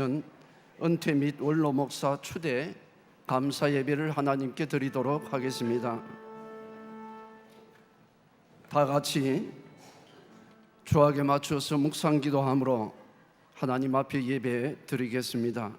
은퇴 및 원로 목사 추대 감사 예배를 하나님께 드리도록 하겠습니다. 다 같이 주악에 맞추어서 묵상 기도함으로 하나님 앞에 예배 드리겠습니다.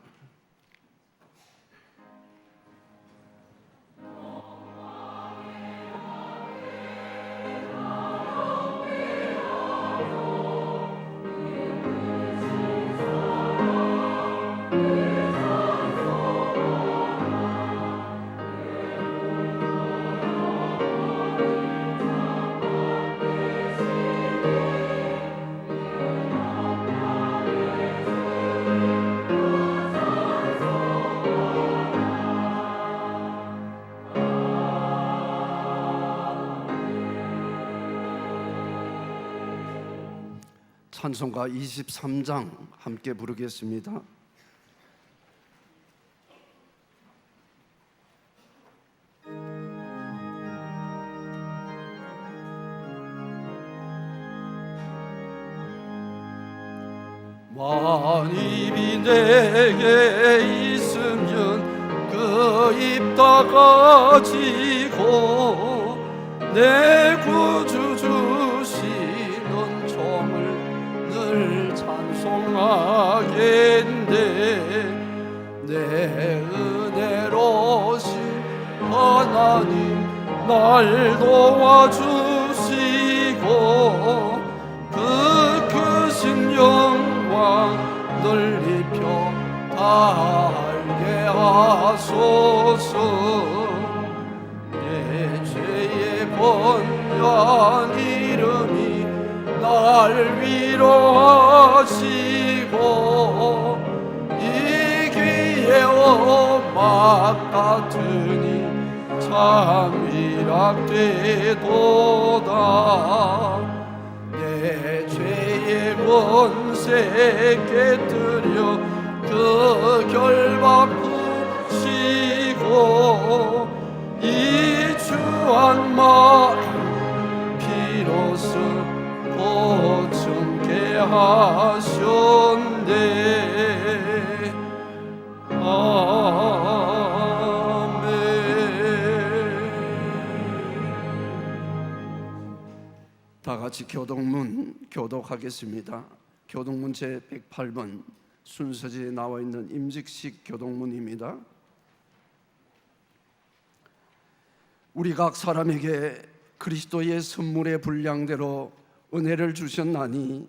찬송가 23장 함께 부르겠습니다. 만입이 내게 있으면 그 입 닫아지고 내 구주 주시는 종을 늘 찬송하겠네. 내 은혜로신 하나님 날 도와주시고 그 크신 영광 넓혀 달게 하소서. 내 죄의 번영 이름이 날 위로하시고 이 귀에 오막 같으니 참 위락되도다. 내 죄의 권세 깨뜨려 그 결박 푸시고 이 주한 마음 비로소 고침케 하셨네. 아멘. 다 같이 교동문 교독하겠습니다. 교동문 제108번 순서지에 나와 있는 임직식 교동문입니다. 우리 각 사람에게 그리스도의 선물의 분량대로 은혜를 주셨나니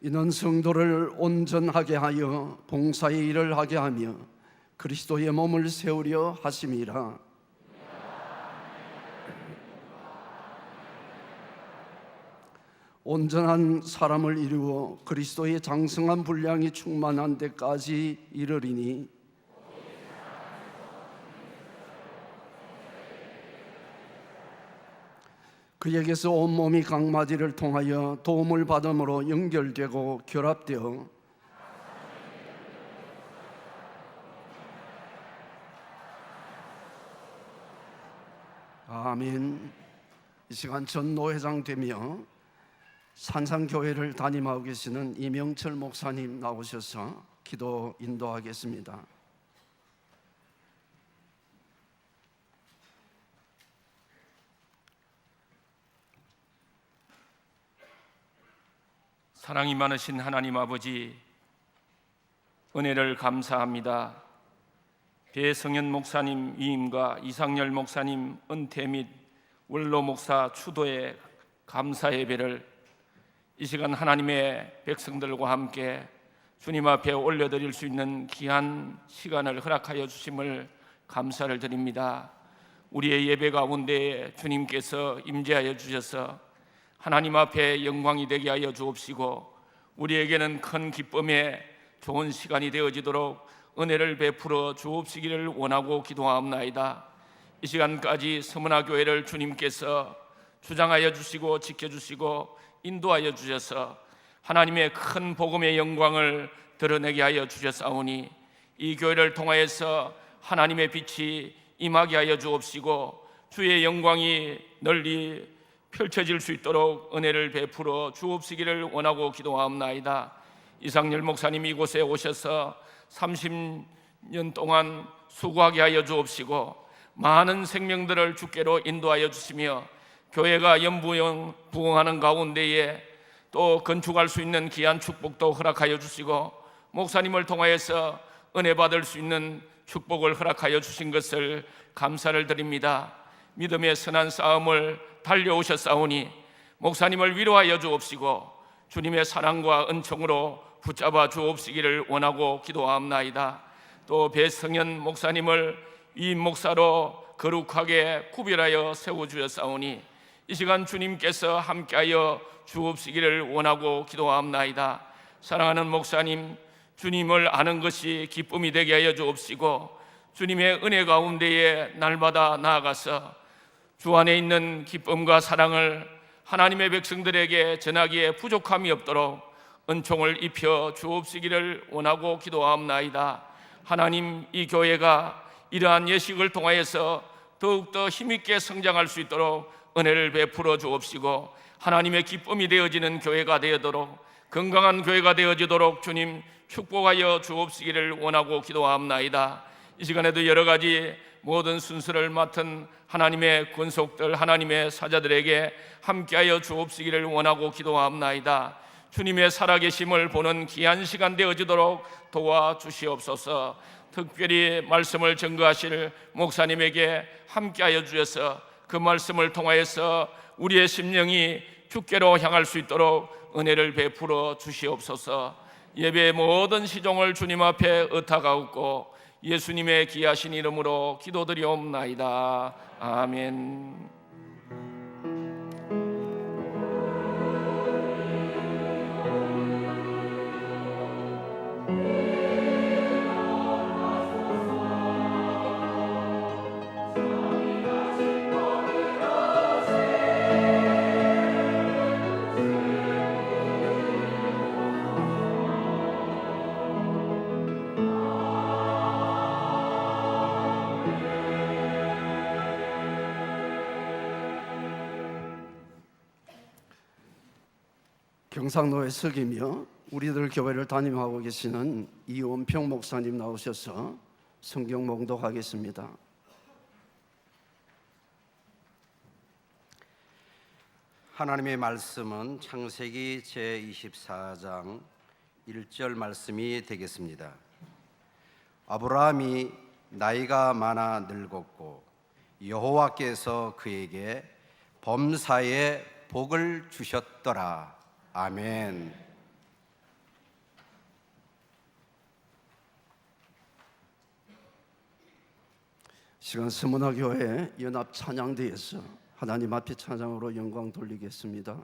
이는 성도를 온전하게 하여 봉사의 일을 하게 하며 그리스도의 몸을 세우려 하심이라. 온전한 사람을 이루어 그리스도의 장성한 분량이 충만한 데까지 이르리니 그에게서 온몸이 각마디를 통하여 도움을 받음으로 연결되고 결합되어 아멘. 이 시간 전 노회장 되며 산상교회를 담임하고 계시는 이명철 목사님 나오셔서 기도 인도하겠습니다. 사랑이 많으신 하나님 아버지, 은혜를 감사합니다. 배성현 목사님 위임과 이상열 목사님 은퇴 및 원로 목사 추도의 감사 예배를 이 시간 하나님의 백성들과 함께 주님 앞에 올려드릴 수 있는 귀한 시간을 허락하여 주심을 감사를 드립니다. 우리의 예배 가운데 주님께서 임재하여 주셔서 하나님 앞에 영광이 되게 하여 주옵시고 우리에게는 큰 기쁨의 좋은 시간이 되어지도록 은혜를 베풀어 주옵시기를 원하고 기도하옵나이다. 이 시간까지 서문화 교회를 주님께서 주장하여 주시고 지켜주시고 인도하여 주셔서 하나님의 큰 복음의 영광을 드러내게 하여 주셨사오니 이 교회를 통하여서 하나님의 빛이 임하게 하여 주옵시고 주의 영광이 널리 펼쳐질 수 있도록 은혜를 베풀어 주옵시기를 원하고 기도하옵나이다. 이상열 목사님 이곳에 오셔서 30년 동안 수고하게 하여 주옵시고 많은 생명들을 주께로 인도하여 주시며 교회가 연부영 부흥하는 가운데에 또 건축할 수 있는 귀한 축복도 허락하여 주시고 목사님을 통하여서 은혜 받을 수 있는 축복을 허락하여 주신 것을 감사를 드립니다. 믿음의 선한 싸움을 달려오셨사오니 목사님을 위로하여 주옵시고 주님의 사랑과 은총으로 붙잡아 주옵시기를 원하고 기도하옵나이다. 또 배성현 목사님을 위임 목사로 거룩하게 구별하여 세워주셨사오니 이 시간 주님께서 함께하여 주옵시기를 원하고 기도하옵나이다. 사랑하는 목사님, 주님을 아는 것이 기쁨이 되게 하여 주옵시고 주님의 은혜 가운데에 날마다 나아가서 주 안에 있는 기쁨과 사랑을 하나님의 백성들에게 전하기에 부족함이 없도록 은총을 입혀 주옵시기를 원하고 기도하옵나이다. 하나님, 이 교회가 이러한 예식을 통하여서 더욱더 힘있게 성장할 수 있도록 은혜를 베풀어 주옵시고 하나님의 기쁨이 되어지는 교회가 되어도록 건강한 교회가 되어지도록 주님 축복하여 주옵시기를 원하고 기도하옵나이다. 이 시간에도 여러 가지 모든 순서를 맡은 하나님의 권속들, 하나님의 사자들에게 함께하여 주옵시기를 원하고 기도하옵나이다. 주님의 살아계심을 보는 귀한 시간 되어지도록 도와주시옵소서. 특별히 말씀을 증거하실 목사님에게 함께하여 주셔서 그 말씀을 통하여서 우리의 심령이 주께로 향할 수 있도록 은혜를 베풀어 주시옵소서. 예배의 모든 시종을 주님 앞에 의탁하옵고 예수님의 귀하신 이름으로 기도드리옵나이다. 아멘. 경상도에 석이며 우리들 교회를 담임하고 계시는 이원평 목사님 나오셔서 성경 봉독하겠습니다. 하나님의 말씀은 창세기 제24장 1절 말씀이 되겠습니다. 아브라함이 나이가 많아 늙었고 여호와께서 그에게 범사에 복을 주셨더라. 아멘. 시간 서문화교회 연합 찬양대에서 하나님 앞에 찬양으로 영광 돌리겠습니다.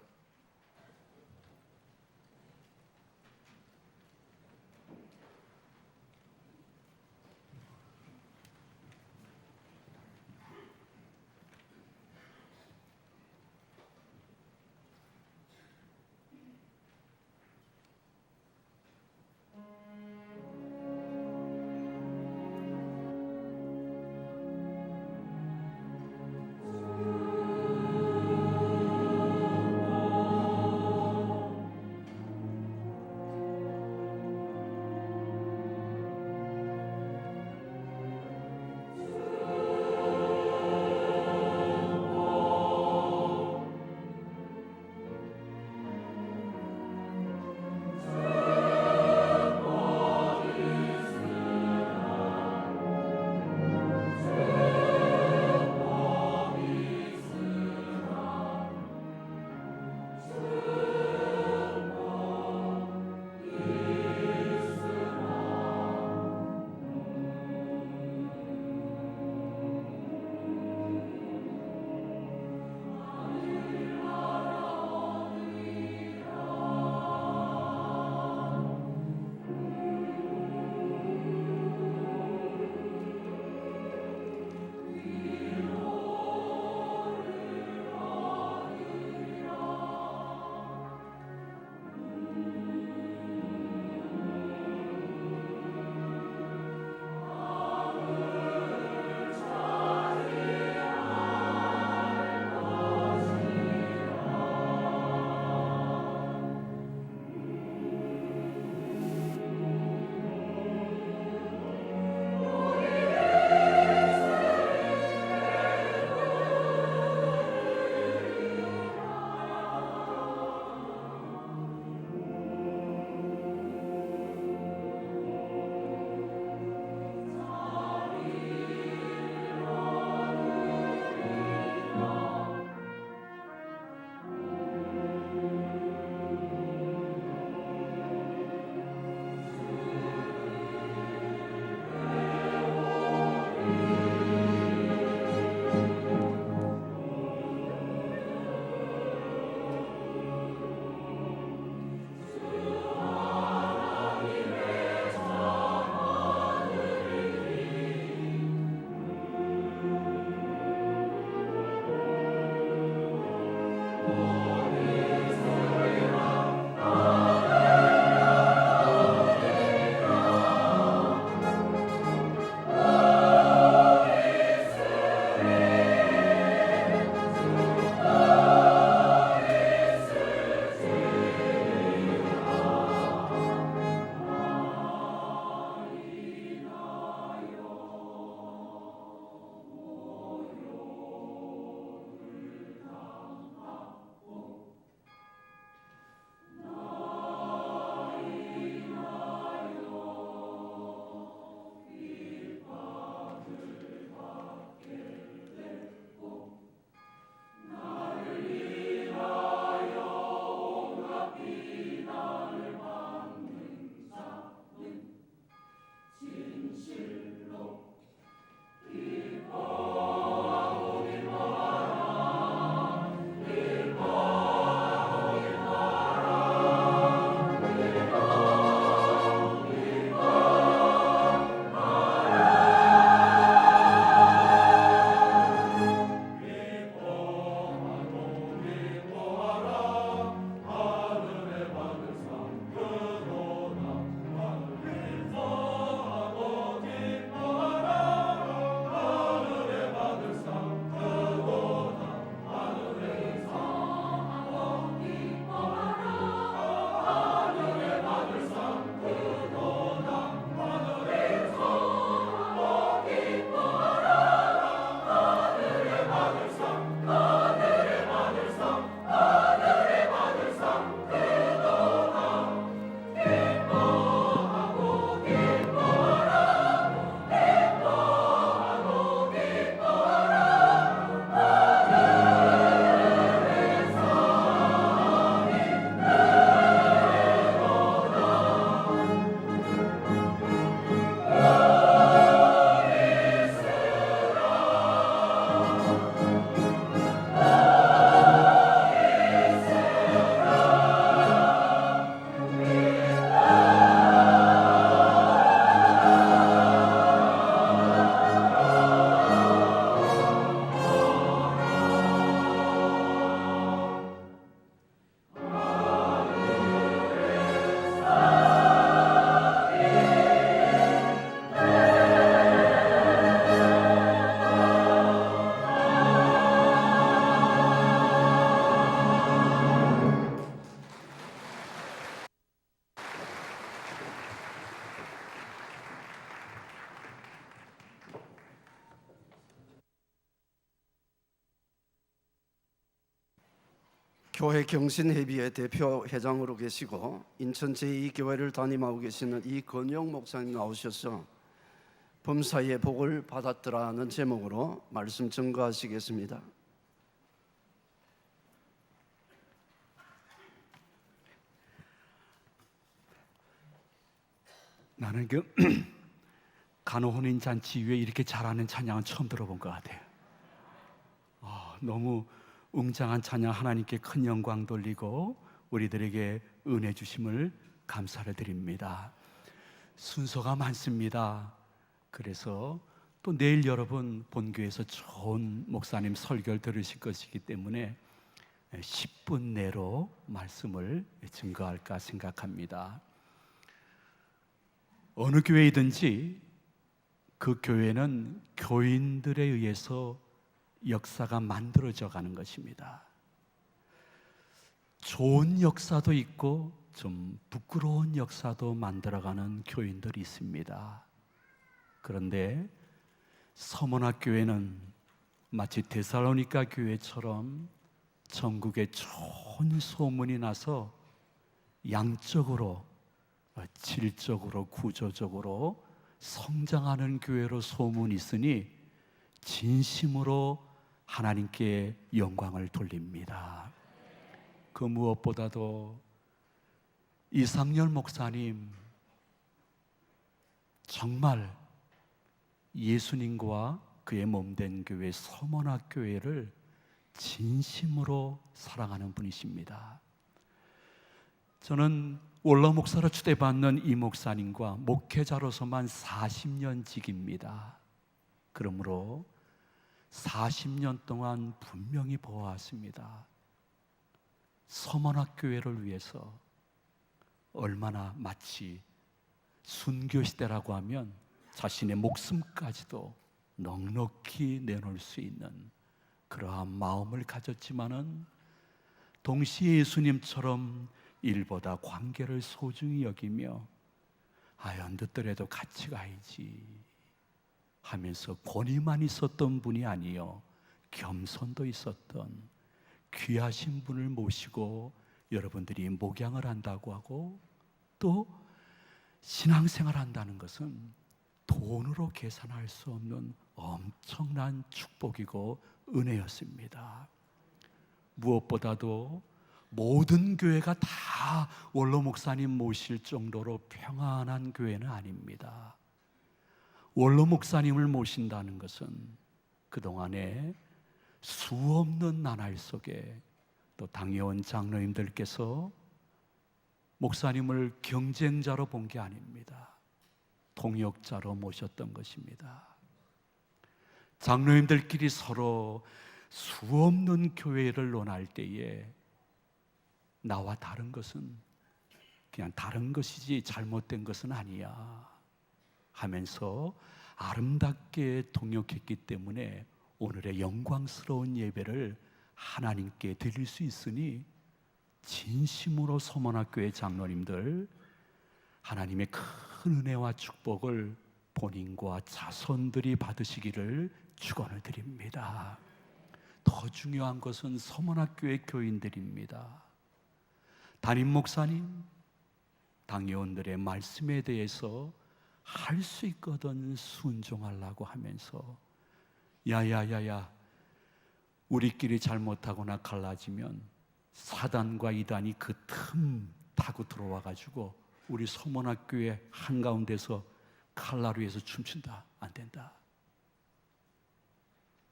교회 경신회비의 대표 회장으로 계시고 인천 제2교회를 담임하고 계시는 이건영 목사님 나오셔서 범사의 복을 받았더라는 제목으로 말씀 증거하시겠습니다. 나는 간호혼인 잔치 위에 이렇게 잘하는 찬양은 처음 들어본 것 같아요. 너무 웅장한 찬양, 하나님께 큰 영광 돌리고 우리들에게 은혜 주심을 감사를 드립니다. 순서가 많습니다. 그래서 또 내일 여러분 본교에서 좋은 목사님 설교를 들으실 것이기 때문에 10분 내로 말씀을 증거할까 생각합니다. 어느 교회이든지 그 교회는 교인들에 의해서 역사가 만들어져 가는 것입니다. 좋은 역사도 있고 좀 부끄러운 역사도 만들어가는 교인들이 있습니다. 그런데 서문학교회는 마치 데살로니가 교회처럼 전국에 좋은 소문이 나서 양적으로, 질적으로, 구조적으로 성장하는 교회로 소문이 있으니 진심으로 하나님께 영광을 돌립니다. 그 무엇보다도 이상열 목사님 정말 예수님과 그의 몸된 교회 서문학교회를 진심으로 사랑하는 분이십니다. 저는 원로 목사로 추대받는 이 목사님과 목회자로서만 40년직입니다. 그러므로 40년 동안 분명히 보아왔습니다. 서문학교회를 위해서 얼마나 마치 순교시대라고 하면 자신의 목숨까지도 넉넉히 내놓을 수 있는 그러한 마음을 가졌지만은 동시에 예수님처럼 일보다 관계를 소중히 여기며 언뜻더라도 같이 가야지 하면서 권위만 있었던 분이 아니요 겸손도 있었던 귀하신 분을 모시고 여러분들이 목양을 한다고 하고 또 신앙생활 한다는 것은 돈으로 계산할 수 없는 엄청난 축복이고 은혜였습니다. 무엇보다도 모든 교회가 다 원로 목사님 모실 정도로 평안한 교회는 아닙니다. 원로 목사님을 모신다는 것은 그동안에 수없는 나날 속에 또 당회원 장로님들께서 목사님을 경쟁자로 본 게 아닙니다. 동역자로 모셨던 것입니다. 장로님들끼리 서로 수없는 교회를 논할 때에 나와 다른 것은 그냥 다른 것이지 잘못된 것은 아니야 하면서 아름답게 동역했기 때문에 오늘의 영광스러운 예배를 하나님께 드릴 수 있으니 진심으로 서문학교의 장로님들 하나님의 큰 은혜와 축복을 본인과 자손들이 받으시기를 축원을 드립니다. 더 중요한 것은 서문학교의 교인들입니다. 담임 목사님, 당회원들의 말씀에 대해서 할 수 있거든 순종하려고 하면서 야야야야 우리끼리 잘못하거나 갈라지면 사단과 이단이 그 틈 타고 들어와 가지고 우리 서문학교의 한가운데서 칼라루에서 춤춘다. 안 된다.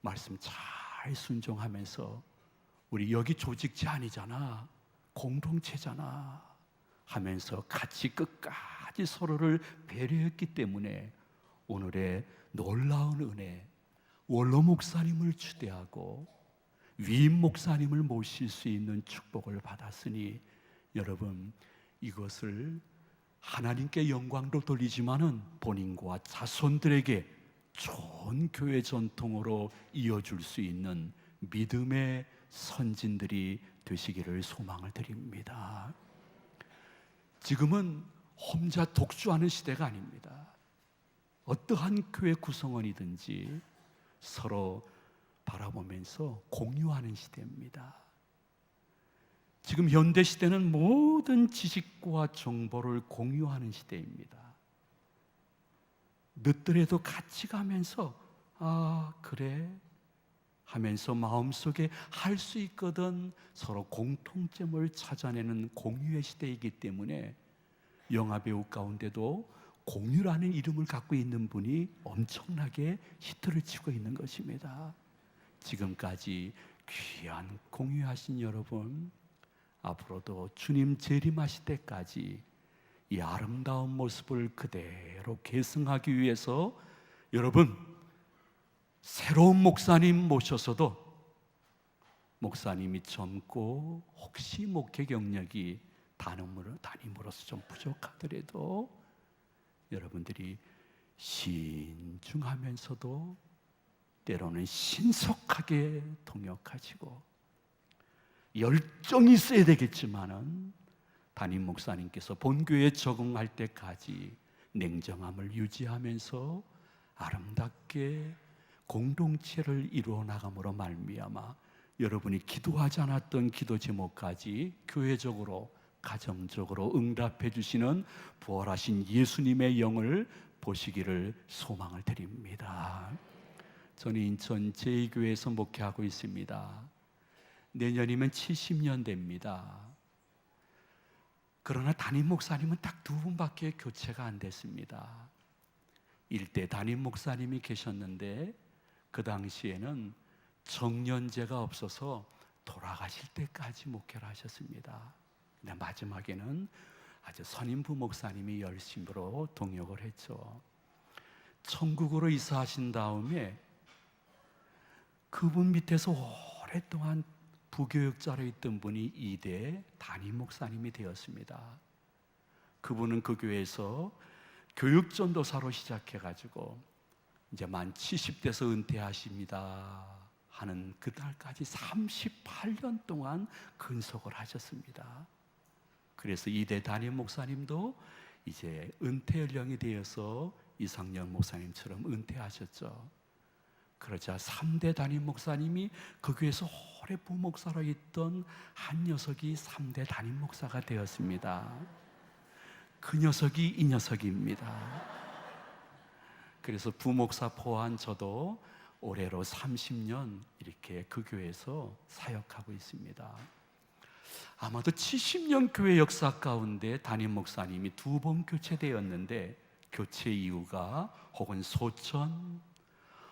말씀 잘 순종하면서 우리 여기 조직체 아니잖아, 공동체잖아 하면서 같이 끝까지 서로를 배려했기 때문에 오늘의 놀라운 은혜, 원로 목사님을 추대하고 위임 목사님을 모실 수 있는 축복을 받았으니 여러분 이것을 하나님께 영광도 돌리지만은 본인과 자손들에게 좋은 교회 전통으로 이어줄 수 있는 믿음의 선진들이 되시기를 소망을 드립니다. 지금은 혼자 독주하는 시대가 아닙니다. 어떠한 교회 구성원이든지 서로 바라보면서 공유하는 시대입니다. 지금 현대 시대는 모든 지식과 정보를 공유하는 시대입니다. 늦더라도 같이 가면서 그래 하면서 마음속에 할 수 있거든 서로 공통점을 찾아내는 공유의 시대이기 때문에 영화배우 가운데도 공유라는 이름을 갖고 있는 분이 엄청나게 히트를 치고 있는 것입니다. 지금까지 귀한 공유하신 여러분, 앞으로도 주님 재림하실 때까지 이 아름다운 모습을 그대로 계승하기 위해서 여러분 새로운 목사님 모셔서도 목사님이 젊고 혹시 목회 경력이 담임으로서 좀 부족하더라도 여러분들이 신중하면서도 때로는 신속하게 동역하시고 열정이 있어야 되겠지만은 담임 목사님께서 본교회에 적응할 때까지 냉정함을 유지하면서 아름답게 공동체를 이루어 나감으로 말미암아 여러분이 기도하지 않았던 기도 제목까지 교회적으로 가정적으로 응답해 주시는 부활하신 예수님의 영을 보시기를 소망을 드립니다. 저는 인천 제2교회에서 목회하고 있습니다. 내년이면 70년 됩니다. 그러나 담임 목사님은 딱 2분밖에 교체가 안 됐습니다. 일대 담임 목사님이 계셨는데 그 당시에는 정년제가 없어서 돌아가실 때까지 목회를 하셨습니다. 근데 마지막에는 아주 선임부 목사님이 열심으로 동역을 했죠. 천국으로 이사하신 다음에 그분 밑에서 오랫동안 부교육자로 있던 분이 2대 담임 목사님이 되었습니다. 그분은 그 교회에서 교육전도사로 시작해가지고 이제 만 70대에서 은퇴하십니다 하는 그날까지 38년 동안 근속을 하셨습니다. 그래서 2대 담임 목사님도 이제 은퇴 연령이 되어서 이상열 목사님처럼 은퇴하셨죠. 그러자 3대 담임 목사님이 그 교회에서 오래 부목사로 있던 한 녀석이 3대 담임 목사가 되었습니다. 그 녀석이 이 녀석입니다. 그래서 부목사 포함 저도 올해로 30년 이렇게 그 교회에서 사역하고 있습니다. 아마도 70년 교회 역사 가운데 담임 목사님이 2번 교체되었는데, 교체 이유가 혹은 소천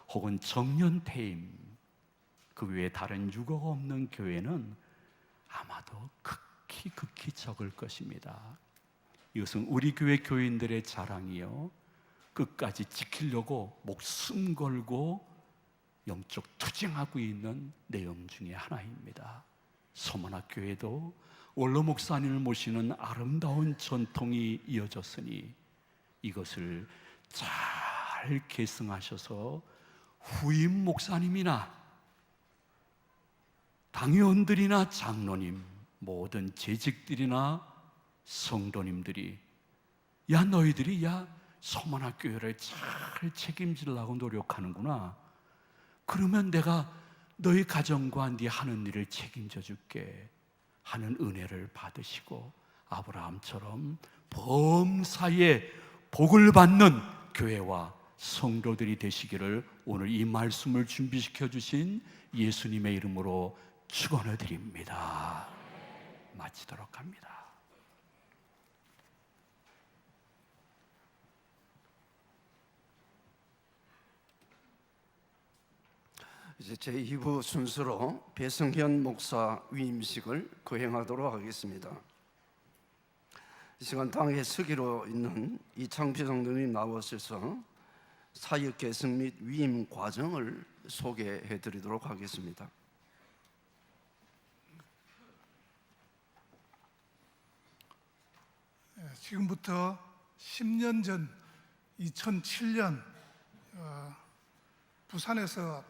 혹은 정년 퇴임, 그 외에 다른 유고가 없는 교회는 아마도 극히 적을 것입니다. 이것은 우리 교회 교인들의 자랑이요, 끝까지 지키려고 목숨 걸고 영적 투쟁하고 있는 내용 중에 하나입니다. 서문학교에도 원로 목사님을 모시는 아름다운 전통이 이어졌으니 이것을 잘 계승하셔서 후임 목사님이나 당회원들이나 장로님, 모든 재직들이나 성도님들이 야 너희들이 서문학교회를 잘 책임지려고 노력하는구나. 그러면 내가 너희 가정과 네 하는 일을 책임져 줄게 하는 은혜를 받으시고 아브라함처럼 범사에 복을 받는 교회와 성도들이 되시기를 오늘 이 말씀을 준비시켜 주신 예수님의 이름으로 축원을 드립니다. 마치도록 합니다. 이제 제2부 순서로 배성현 목사 위임식을 거행하도록 하겠습니다. 이 시간 당의 서기로 있는 이창필 성도님 나오셔서 사역 계승 및 위임 과정을 소개해 드리도록 하겠습니다. 지금부터 10년 전 2007년 부산에서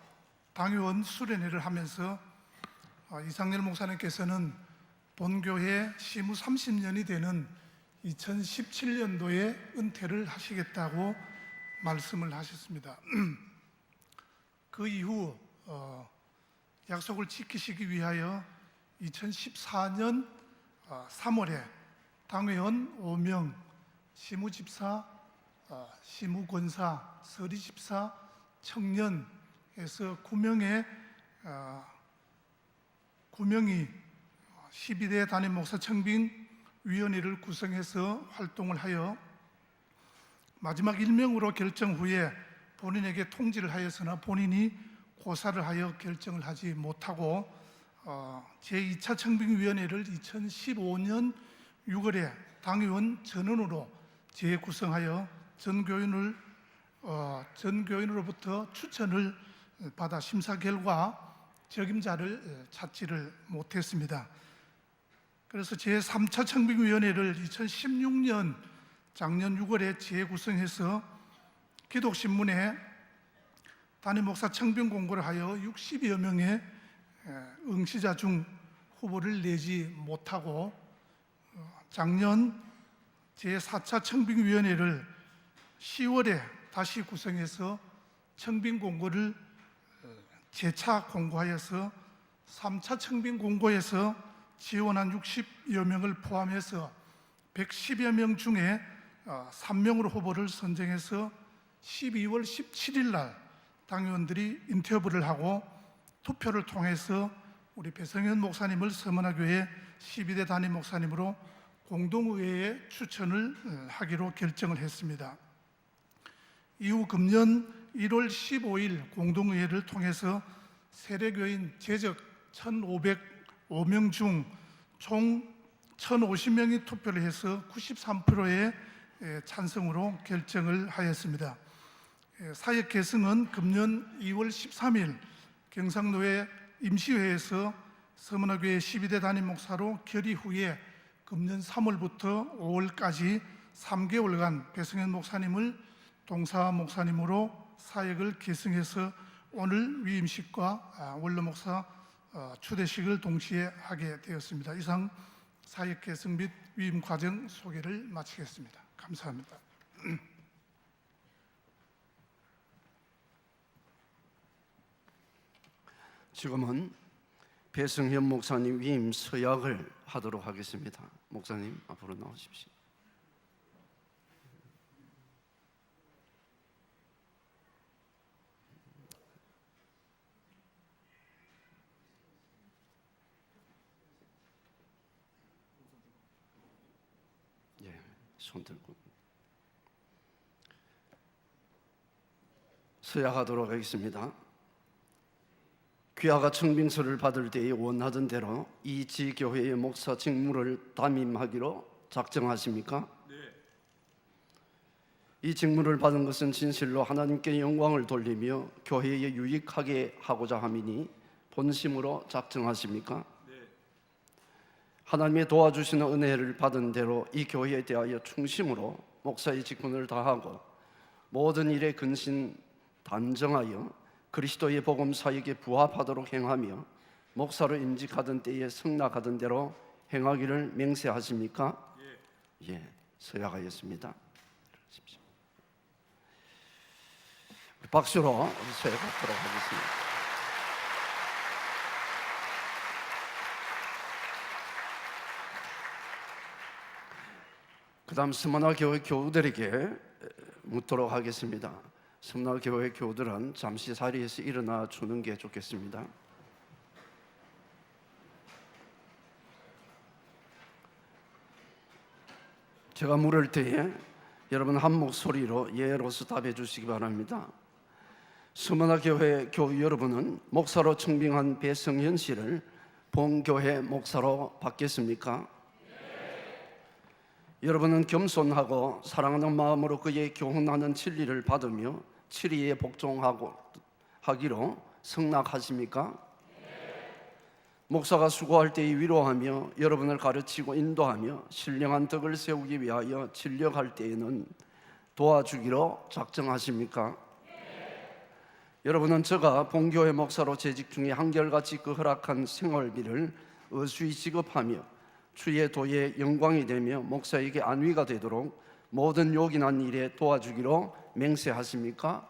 당회원 수련회를 하면서 이상열 목사님께서는 본교회 시무 30년이 되는 2017년도에 은퇴를 하시겠다고 말씀을 하셨습니다. 그 이후 약속을 지키시기 위하여 2014년 3월에 당회원 5명, 시무집사, 시무권사, 서리집사, 청년에서 9명이 12대 담임 목사 청빙위원회를 구성해서 활동을 하여 마지막 일명으로 결정 후에 본인에게 통지를 하였으나 본인이 고사를 하여 결정을 하지 못하고 제2차 청빙위원회를 2015년 6월에 당의원 전원으로 재구성하여 전교인으로부터 추천을 받아 심사 결과 적임자를 찾지를 못했습니다. 그래서 제3차 청빙위원회를 2016년 작년 6월에 재구성해서 기독신문에 담임 목사 청빙 공고를 하여 60여 명의 응시자 중 후보를 내지 못하고 작년 제4차 청빙위원회를 10월에 다시 구성해서 청빙 공고를 재차 공고하여서 3차 청빙 공고에서 지원한 60여 명을 포함해서 110여 명 중에 3명으로 후보를 선정해서 12월 17일 날 당의원들이 인터뷰를 하고 투표를 통해서 우리 배성현 목사님을 서문화교회 12대 담임 목사님으로 공동의회에 추천을 하기로 결정을 했습니다. 이후 금년 1월 15일 공동의회를 통해서 세례교인 재적 1,505명 중 총 1,050명이 투표를 해서 93%의 찬성으로 결정을 하였습니다. 사역 계승은 금년 2월 13일 경상도의 임시회에서 서문화교회 12대 담임 목사로 결의 후에 금년 3월부터 5월까지 3개월간 배성현 목사님을 동사 목사님으로 사역을 계승해서 오늘 위임식과 원로 목사 추대식을 동시에 하게 되었습니다. 이상 사역 계승 및 위임 과정 소개를 마치겠습니다. 감사합니다. 지금은 배성현 목사님 위임 서약을 하도록 하겠습니다. 목사님 앞으로 나오십시오. 예, 손 들고 서약하도록 하겠습니다. 귀하가 청빙서를 받을 때에 원하던 대로 이 지교회의 목사 직무를 담임하기로 작정하십니까? 네. 이 직무를 받은 것은 진실로 하나님께 영광을 돌리며 교회에 유익하게 하고자 함이니 본심으로 작정하십니까? 네. 하나님의 도와주시는 은혜를 받은 대로 이 교회에 대하여 충심으로 목사의 직분을 다하고 모든 일에 근신 단정하여 그리스도의 복음 사역에 부합하도록 행하며 목사로 임직하던 때에 승낙하던 대로 행하기를 맹세하십니까? 예, 서약하였습니다. 박수로 서약하도록 하겠습니다. 그 다음 스마나교회 교우들에게 묻도록 하겠습니다. 스마나교회 교우들은 잠시 자리에서 일어나 주는 게 좋겠습니다. 제가 물을 때에 여러분 한 목소리로 예로서 답해 주시기 바랍니다. 스마나교회 교우 여러분은 목사로 청빙한 배성현 씨를 본교회 목사로 받겠습니까? 여러분은 겸손하고 사랑하는 마음으로 그의 교훈하는 진리를 받으며 치리에 복종하기로 승낙하십니까? 목사가 수고할 때에 위로하며 여러분을 가르치고 인도하며 신령한 덕을 세우기 위하여 진력할 때에는 도와주기로 작정하십니까? 여러분은 저가 본교회 목사로 재직 중에 한결같이 그 허락한 생활비를 의수히 지급하며 주의 도에 영광이 되며 목사에게 안위가 되도록 모든 요긴한 일에 도와주기로 맹세하십니까?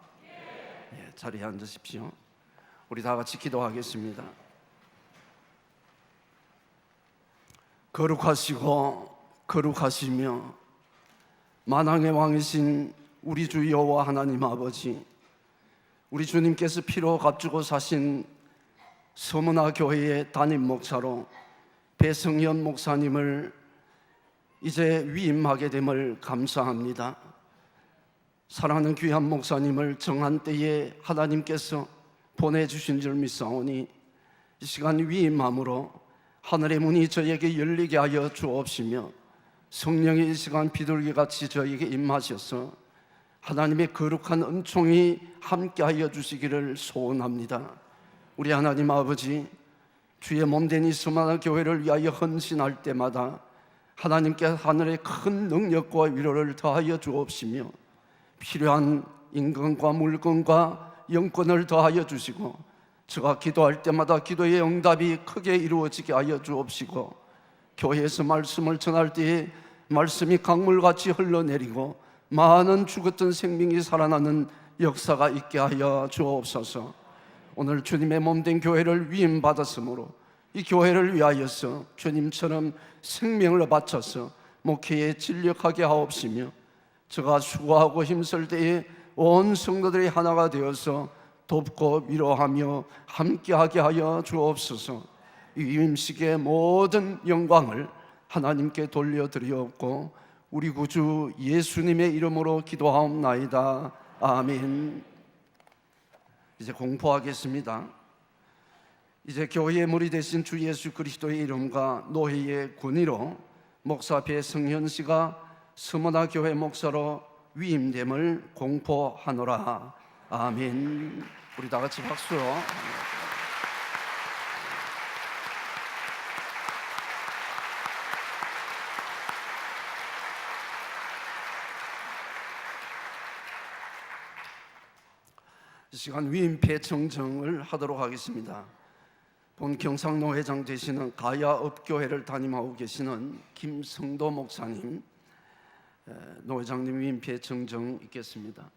예, 자리에 앉으십시오. 우리 다 같이 기도하겠습니다. 거룩하시고 거룩하시며 만왕의 왕이신 우리 주 여호와 하나님 아버지, 우리 주님께서 피로 값주고 사신 서문화 교회의 담임 목사로 배성현 목사님을 이제 위임하게 됨을 감사합니다. 사랑하는 귀한 목사님을 정한 때에 하나님께서 보내주신 줄 믿사오니 이 시간 위임함으로 하늘의 문이 저에게 열리게 하여 주옵시며 성령의 이 시간 비둘기같이 저에게 임하셔서 하나님의 거룩한 은총이 함께하여 주시기를 소원합니다. 우리 하나님 아버지, 주의 몸된 이 스마나 교회를 위하여 헌신할 때마다 하나님께 하늘의 큰 능력과 위로를 더하여 주옵시며 필요한 인건과 물건과 영권을 더하여 주시고 제가 기도할 때마다 기도의 응답이 크게 이루어지게 하여 주옵시고 교회에서 말씀을 전할 때에 말씀이 강물같이 흘러내리고 많은 죽었던 생명이 살아나는 역사가 있게 하여 주옵소서. 오늘 주님의 몸된 교회를 위임받았으므로 이 교회를 위하여서 주님처럼 생명을 바쳐서 목회에 진력하게 하옵시며 제가 수고하고 힘쓸 때에 온 성도들이 하나가 되어서 돕고 위로하며 함께하게 하여 주옵소서. 이 위임식의 모든 영광을 하나님께 돌려드리옵고 우리 구주 예수님의 이름으로 기도하옵나이다. 아멘. 이제 공포하겠습니다. 이제 교회의 물이 되신 주 예수 그리스도의 이름과 노회의 권위로 목사 배성현 씨가 스마나 교회 목사로 위임됨을 공포하노라. 아멘. 우리 다 같이 박수로. 시간 위임패 청정을 하도록 하겠습니다. 본 경상노 회장 되시는 가야업교회를 담임하고 계시는 김성도 목사님, 노 회장님 위임패 청정 있겠습니다.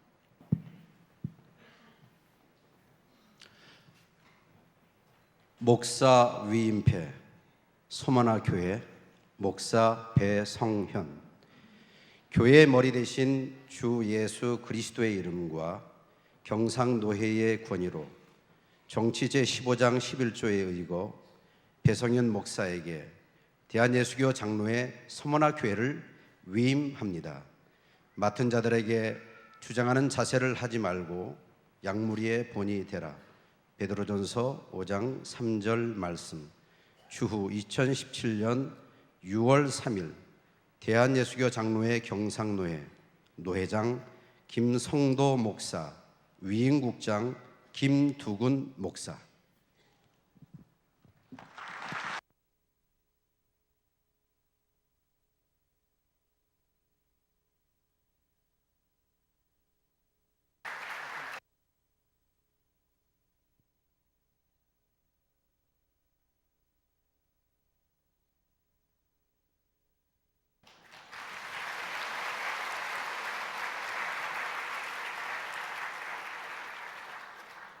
목사 위임패 소만화 교회 목사 배성현, 교회의 머리 대신 주 예수 그리스도의 이름과 경상노회의 권위로 정치 제15장 11조에 의거 배성현 목사에게 대한예수교 장로회 서머나 교회를 위임합니다. 맡은 자들에게 주장하는 자세를 하지 말고 양무리의 본이 되라. 베드로전서 5장 3절 말씀. 주후 2017년 6월 3일 대한예수교 장로회 경상노회 노회장 김성도 목사, 위임국장 김두군 목사.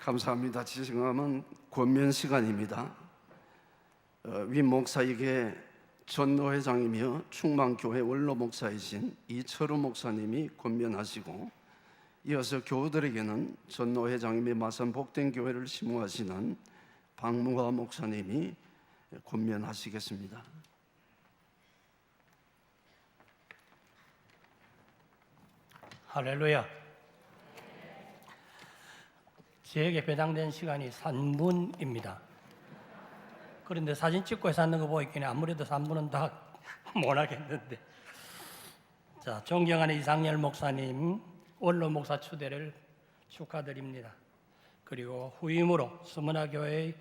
감사합니다. 지금은 권면 시간입니다. 위 목사에게 전노 회장이며 충만교회 원로 목사이신 이철우 목사님이 권면하시고, 이어서 교우들에게는 전노 회장님의 마산 복된 교회를 심호하시는 박무화 목사님이 권면하시겠습니다. 할렐루야. 저에게 배당된 시간이 3분입니다. 그런데 사진 찍고 해서 하는 거 보이기는 아무래도 3분은 다 못하겠는데, 자, 존경하는 이상열 목사님 원로 목사 추대를 축하드립니다. 그리고 후임으로 서머나 교회의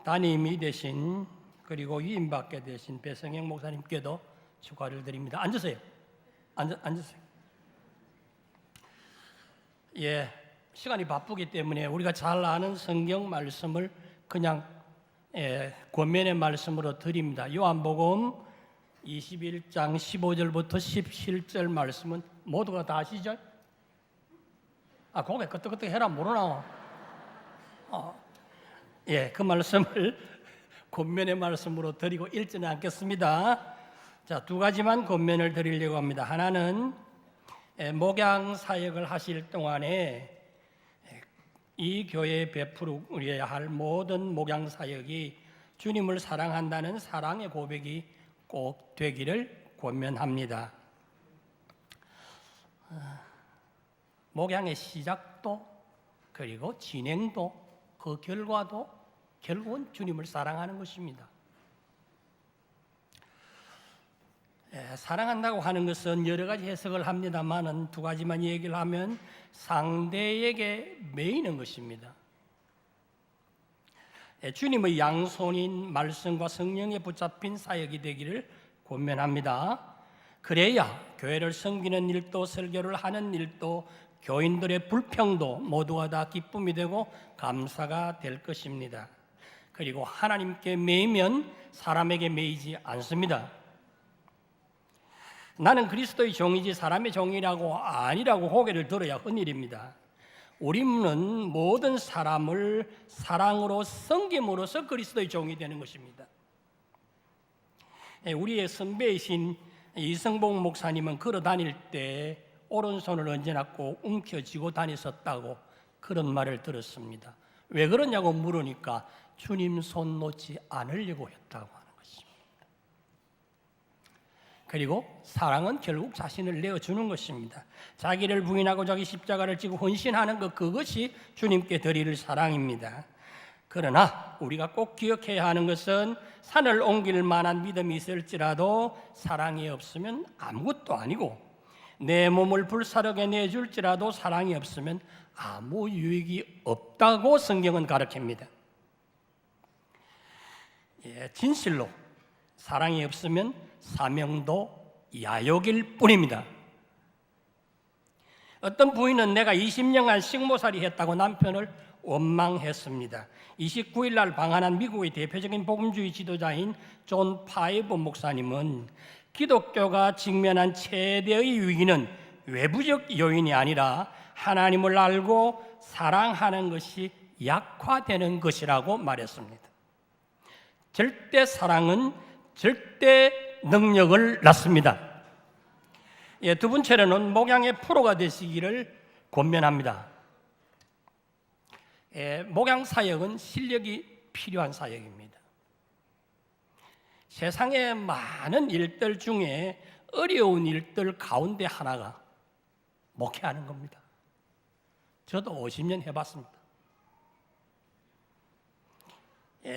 담임이 되신, 그리고 위임받게 되신 배성영 목사님께도 축하를 드립니다. 앉으세요. 앉으세요. 예, 시간이 바쁘기 때문에 우리가 잘 아는 성경 말씀을 그냥 권면의 말씀으로 드립니다. 요한복음 21장 15절부터 17절 말씀은 모두가 다 아시죠? 고개 끄덕끄덕 해라 모르나? 예, 그 말씀을 권면의 말씀으로 드리고 읽지는 않겠습니다. 자, 두 가지만 권면을 드리려고 합니다. 하나는 목양 사역을 하실 동안에 이 교회에 베풀어야 할 모든 목양 사역이 주님을 사랑한다는 사랑의 고백이 꼭 되기를 권면합니다. 목양의 시작도 그리고 진행도 그 결과도 결국은 주님을 사랑하는 것입니다. 사랑한다고 하는 것은 여러 가지 해석을 합니다만은 두 가지만 얘기를 하면 상대에게 매이는 것입니다. 주님의 양손인 말씀과 성령에 붙잡힌 사역이 되기를 권면합니다. 그래야 교회를 섬기는 일도 설교를 하는 일도 교인들의 불평도 모두가 다 기쁨이 되고 감사가 될 것입니다. 그리고 하나님께 매이면 사람에게 매이지 않습니다. 나는 그리스도의 종이지 사람의 종이라고 아니라고 고개를 들어야 헌일입니다. 우리는 모든 사람을 사랑으로 섬김으로써 그리스도의 종이 되는 것입니다. 우리의 선배이신 이성복 목사님은 걸어 다닐 때 오른손을 언제나 꼭 움켜쥐고 다녔었다고 그런 말을 들었습니다. 왜 그러냐고 물으니까 주님 손 놓지 않으려고 했다고 하는 것입니다. 그리고 사랑은 결국 자신을 내어주는 것입니다. 자기를 부인하고 자기 십자가를 지고 헌신하는 것, 그것이 주님께 드릴 사랑입니다. 그러나 우리가 꼭 기억해야 하는 것은 산을 옮길 만한 믿음이 있을지라도 사랑이 없으면 아무것도 아니고, 내 몸을 불사르게 내줄지라도 사랑이 없으면 아무 유익이 없다고 성경은 가르칩니다. 진실로 사랑이 없으면 사명도 야욕일 뿐입니다. 어떤 부인은 내가 20년간 식모살이 했다고 남편을 원망했습니다. 29일 날 방한한 미국의 대표적인 복음주의 지도자인 존 파이브 목사님은 기독교가 직면한 최대의 위기는 외부적 요인이 아니라 하나님을 알고 사랑하는 것이 약화되는 것이라고 말했습니다. 절대 사랑은 절대 능력을 낳습니다. 두 번째로는 목양의 프로가 되시기를 권면합니다. 목양 사역은 실력이 필요한 사역입니다. 세상의 많은 일들 중에 어려운 일들 가운데 하나가 목회하는 겁니다. 저도 50년 해봤습니다.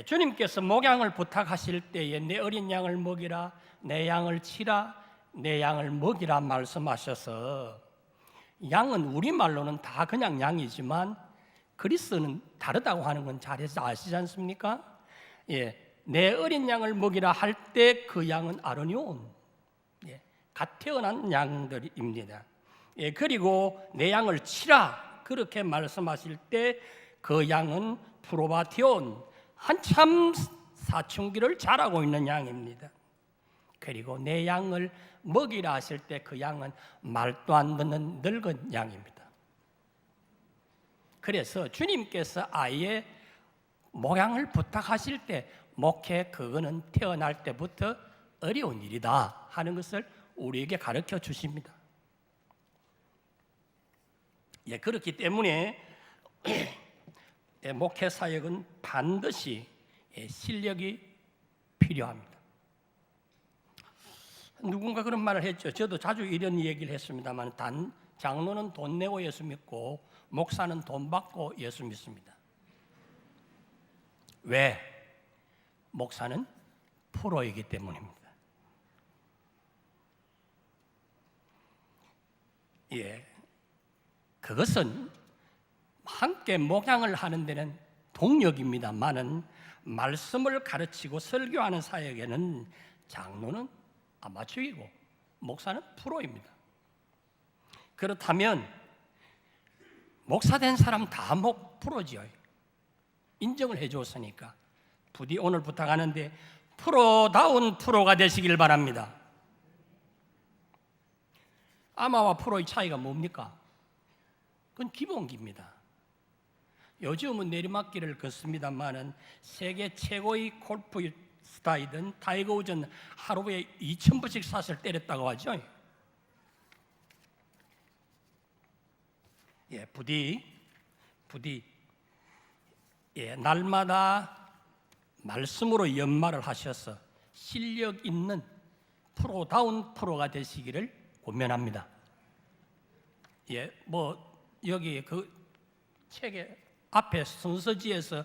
주님께서 목양을 부탁하실 때에 내 어린 양을 먹이라, 내 양을 치라, 내 양을 먹이라 말씀하셔서, 양은 우리말로는 다 그냥 양이지만 그리스는 다르다고 하는 건 잘 아시지 않습니까? 내 어린 양을 먹이라 할 때 그 양은 아르니온, 갓 태어난 양들입니다. 그리고 내 양을 치라 그렇게 말씀하실 때 그 양은 프로바티온, 한참 사춘기를 자라고 있는 양입니다. 그리고 내 양을 먹이라 하실 때 그 양은 말도 안 듣는 늙은 양입니다. 그래서 주님께서 아예 목양을 부탁하실 때 목회 그거는 태어날 때부터 어려운 일이다 하는 것을 우리에게 가르쳐 주십니다. 그렇기 때문에 목회 사역은 반드시 실력이 필요합니다. 누군가 그런 말을 했죠. 저도 자주 이런 얘기를 했습니다만, 장로는 돈 내고 예수 믿고 목사는 돈 받고 예수 믿습니다. 왜? 목사는 프로이기 때문입니다. 그것은 함께 목양을 하는 데는 동력입니다만은 말씀을 가르치고 설교하는 사역에는 장로는 아마추어이고 목사는 프로입니다. 그렇다면 목사 된 사람 다 프로지요. 인정을 해줬으니까 부디 오늘 부탁하는데 프로다운 프로가 되시길 바랍니다. 아마와 프로의 차이가 뭡니까? 그건 기본기입니다. 요즘은 내리막길을 걷습니다만은 세계 최고의 골프 스타이든 타이거 우즈는 하루에 2,000번씩 샷을 때렸다고 하죠. 부디 날마다 말씀으로 연말을 하셔서 실력 있는 프로다운 프로가 되시기를 권면합니다. 여기 그 책에 앞에 순서지에서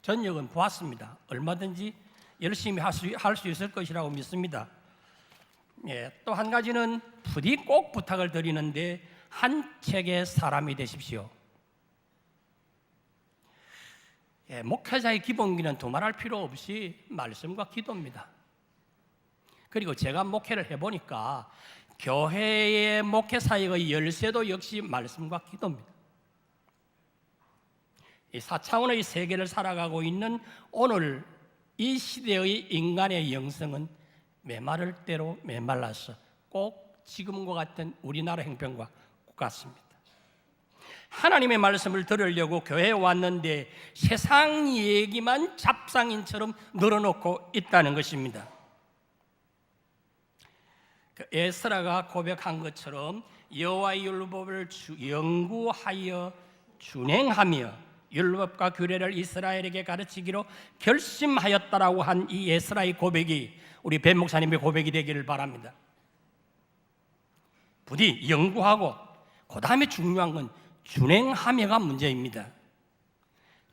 전역은 보았습니다. 얼마든지 열심히 할 수 있을 것이라고 믿습니다. 또 한 가지는 부디 꼭 부탁을 드리는데 한 책의 사람이 되십시오. 목회자의 기본기는 두말할 필요 없이 말씀과 기도입니다. 그리고 제가 목회를 해보니까 교회의 목회 사역의 열쇠도 역시 말씀과 기도입니다. 이 4차원의 세계를 살아가고 있는 오늘 이 시대의 인간의 영성은 메마를 대로 메말라서 꼭 지금과 같은 우리나라 형편과 같습니다. 하나님의 말씀을 들으려고 교회에 왔는데 세상 얘기만 잡상인처럼 늘어놓고 있다는 것입니다. 에스라가 고백한 것처럼 여호와의 율법을 연구하여 준행하며 율법과 규례를 이스라엘에게 가르치기로 결심하였다라고 한 이 에스라의 고백이 우리 배 목사님의 고백이 되기를 바랍니다. 부디 연구하고 그 다음에 중요한 건 준행하며가 문제입니다.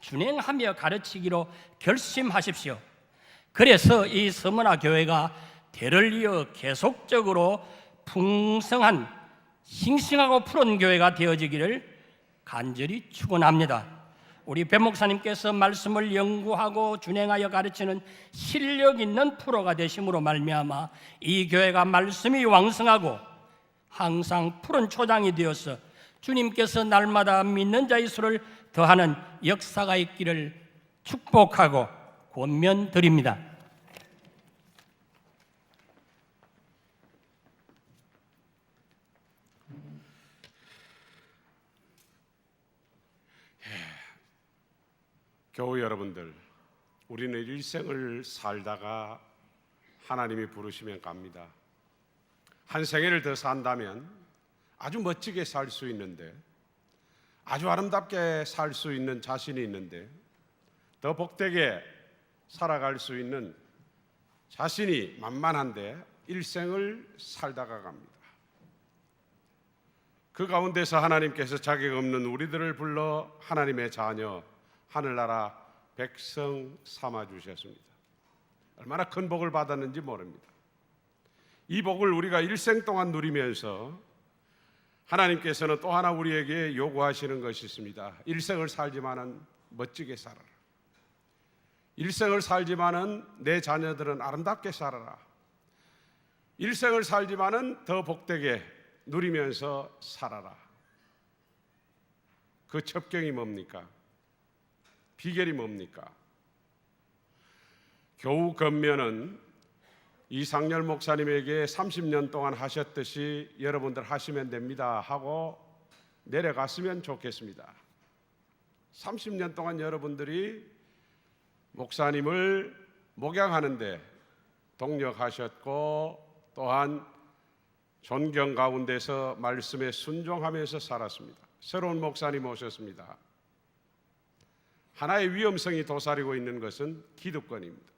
준행하며 가르치기로 결심하십시오. 그래서 이 서문화 교회가 대를 이어 계속적으로 풍성한 싱싱하고 푸른 교회가 되어지기를 간절히 축원합니다. 우리 배 목사님께서 말씀을 연구하고 준행하여 가르치는 실력 있는 프로가 되심으로 말미암아 이 교회가 말씀이 왕성하고 항상 푸른 초장이 되어서 주님께서 날마다 믿는 자의 수를 더하는 역사가 있기를 축복하고 권면드립니다. 교우 여러분들, 우리는 일생을 살다가 하나님이 부르시면 갑니다. 한 생애를 더 산다면 아주 멋지게 살 수 있는데, 아주 아름답게 살 수 있는 자신이 있는데, 더 복되게 살아갈 수 있는 자신이 만만한데 일생을 살다가 갑니다. 그 가운데서 하나님께서 자격 없는 우리들을 불러 하나님의 자녀, 하늘나라 백성 삼아 주셨습니다. 얼마나 큰 복을 받았는지 모릅니다. 이 복을 우리가 일생 동안 누리면서 하나님께서는 또 하나 우리에게 요구하시는 것이 있습니다. 일생을 살지만은 멋지게 살아라. 일생을 살지만은 내 자녀들은 아름답게 살아라. 일생을 살지만은 더 복되게 누리면서 살아라. 그 첩경이 뭡니까? 비결이 뭡니까? 교우 건면은 이상열 목사님에게 30년 동안 하셨듯이 여러분들 하시면 됩니다 하고 내려갔으면 좋겠습니다. 30년 동안 여러분들이 목사님을 목양하는데 동력하셨고 또한 존경 가운데서 말씀에 순종하면서 살았습니다. 새로운 목사님 오셨습니다. 하나의 위험성이 도사리고 있는 것은 기득권입니다.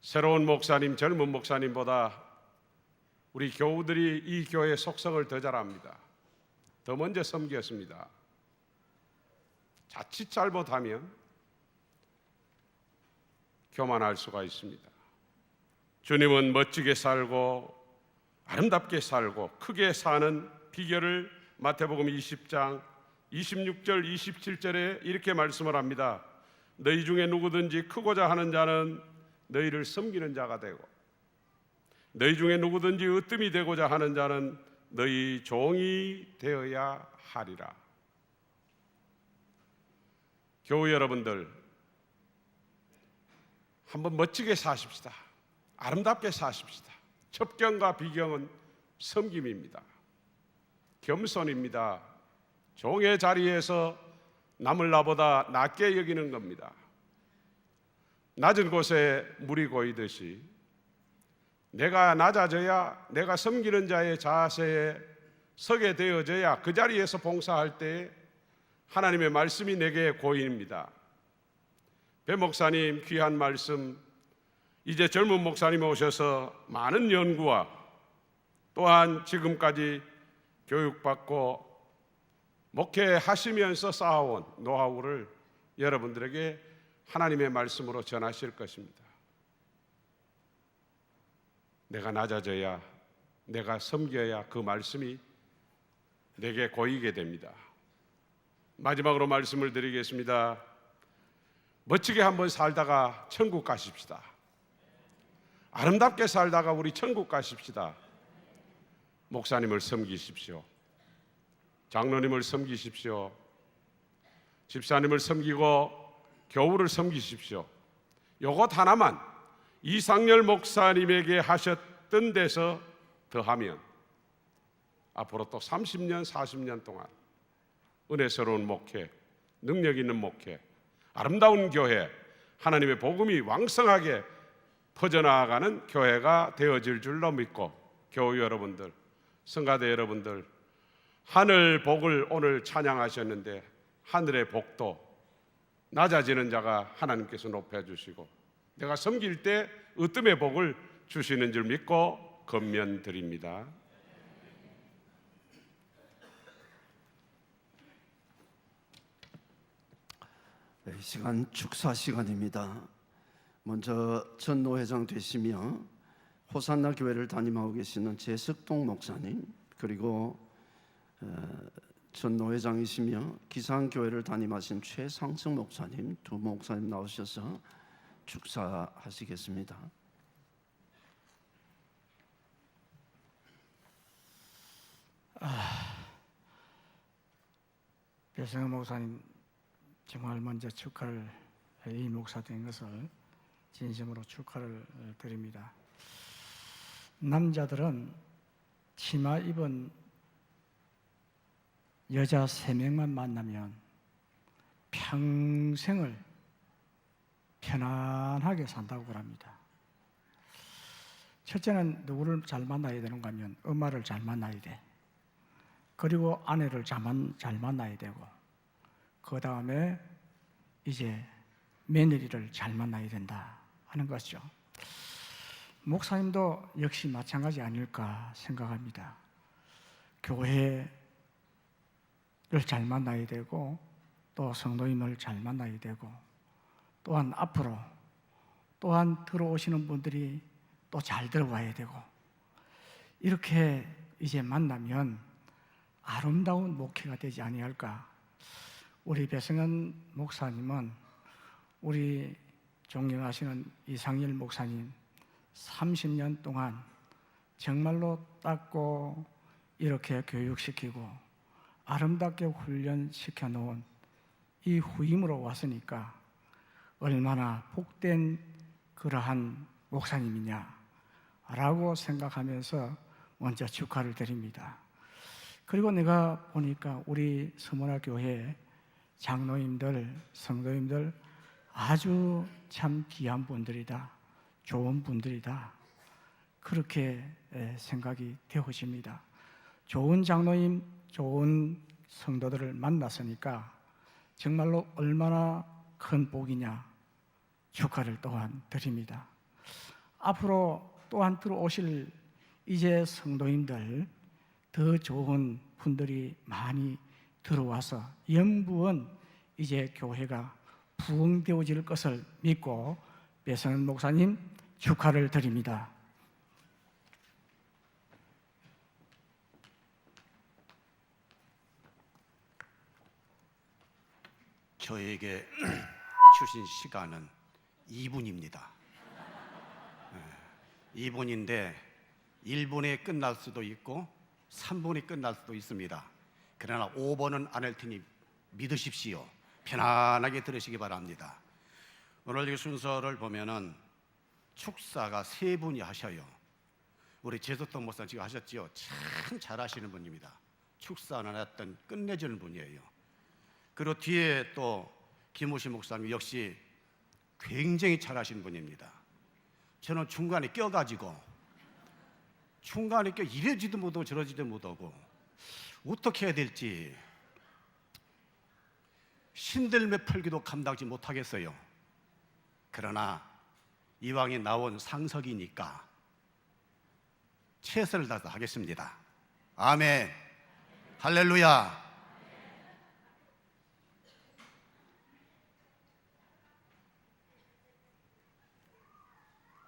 새로운 목사님, 젊은 목사님보다 우리 교우들이 이 교회의 속성을 더 잘 압니다. 더 먼저 섬겼습니다. 자칫 잘못하면 교만할 수가 있습니다. 주님은 멋지게 살고 아름답게 살고 크게 사는 비결을 마태복음 20장 26절 27절에 이렇게 말씀을 합니다. 너희 중에 누구든지 크고자 하는 자는 너희를 섬기는 자가 되고 너희 중에 누구든지 으뜸이 되고자 하는 자는 너희 종이 되어야 하리라. 교우 여러분들, 한번 멋지게 사십시다. 아름답게 사십시다. 첩경과 비경은 섬김입니다. 겸손입니다. 종의 자리에서 남을 나보다 낮게 여기는 겁니다. 낮은 곳에 물이 고이듯이 내가 낮아져야, 내가 섬기는 자의 자세에 서게 되어져야 그 자리에서 봉사할 때 하나님의 말씀이 내게 고입니다. 배 목사님 귀한 말씀, 이제 젊은 목사님 오셔서 많은 연구와 또한 지금까지 교육받고 목회하시면서 쌓아온 노하우를 여러분들에게 하나님의 말씀으로 전하실 것입니다. 내가 낮아져야, 내가 섬겨야 그 말씀이 내게 고이게 됩니다. 마지막으로 말씀을 드리겠습니다. 멋지게 한번 살다가 천국 가십시다. 아름답게 살다가 우리 천국 가십시다. 목사님을 섬기십시오. 장로님을 섬기십시오. 집사님을 섬기고 교우를 섬기십시오. 요것 하나만 이상열 목사님에게 하셨던 데서 더하면 앞으로 또 30년, 40년 동안 은혜스러운 목회, 능력 있는 목회, 아름다운 교회, 하나님의 복음이 왕성하게 퍼져나가는 교회가 되어질 줄로 믿고, 교우 여러분들, 성가대 여러분들, 하늘 복을 오늘 찬양하셨는데 하늘의 복도 낮아지는 자가 하나님께서 높여주시고 내가 섬길 때 으뜸의 복을 주시는 줄 믿고 건면드립니다. 네, 이 시간 축사 시간입니다. 먼저 전노 회장 되시며 호산나 교회를 담임하고 계시는 제석동 목사님, 그리고 전노 회장이시며 기상교회를 담임하신 최상승 목사님, 두 목사님 나오셔서 축사하시겠습니다. 배성현 목사님 정말 먼저 축하를 이 목사 된 것을 진심으로 축하를 드립니다. 남자들은 치마 입은 여자 3명만 만나면 평생을 편안하게 산다고 합니다. 첫째는 누구를 잘 만나야 되는가 하면 엄마를 잘 만나야 돼. 그리고 아내를 잘 만나야 되고, 그 다음에 이제 며느리를 잘 만나야 된다 하는 것이죠. 목사님도 역시 마찬가지 아닐까 생각합니다. 교회를 잘 만나야 되고, 또 성도님을 잘 만나야 되고, 또한 앞으로 또한 들어오시는 분들이 또 잘 들어와야 되고, 이렇게 이제 만나면 아름다운 목회가 되지 아니할까. 우리 배성현 목사님은 우리 존경하시는 이상열 목사님 30년 동안 정말로 닦고 이렇게 교육시키고 아름답게 훈련시켜 놓은 이 후임으로 왔으니까 얼마나 복된 그러한 목사님이냐라고 생각하면서 먼저 축하를 드립니다. 그리고 내가 보니까 우리 서문화 교회 장로님들, 성도님들 아주 참 귀한 분들이다, 좋은 분들이다, 그렇게 생각이 되어집니다. 좋은 장로님, 좋은 성도들을 만났으니까 정말로 얼마나 큰 복이냐 축하를 또한 드립니다. 앞으로 또한 들어오실 이제 성도님들 더 좋은 분들이 많이 들어와서 영부은 이제 교회가 부흥되어질 것을 믿고 배성현 목사님 축하를 드립니다. 저에게 주신 시간은 2분입니다. 2분인데 1분에 끝날 수도 있고 3분이 끝날 수도 있습니다. 그러나 5번은 안 할 테니 믿으십시오. 편안하게 들으시기 바랍니다. 오늘 이 순서를 보면은 축사가 3분이 하셔요. 우리 제석동 목사 지금 하셨지요? 참 잘하시는 분입니다. 축사는 하여튼 끝내주는 분이에요. 그리고 뒤에 또 김우시 목사님 역시 굉장히 잘하시는 분입니다. 저는 중간에 껴가지고 이래지도 못하고 저러지도 못하고 어떻게 해야 될지 신들매 펄기도 감당하지 못하겠어요. 그러나 이왕에 나온 상석이니까 최선을 다해서 하겠습니다. 아멘. 할렐루야.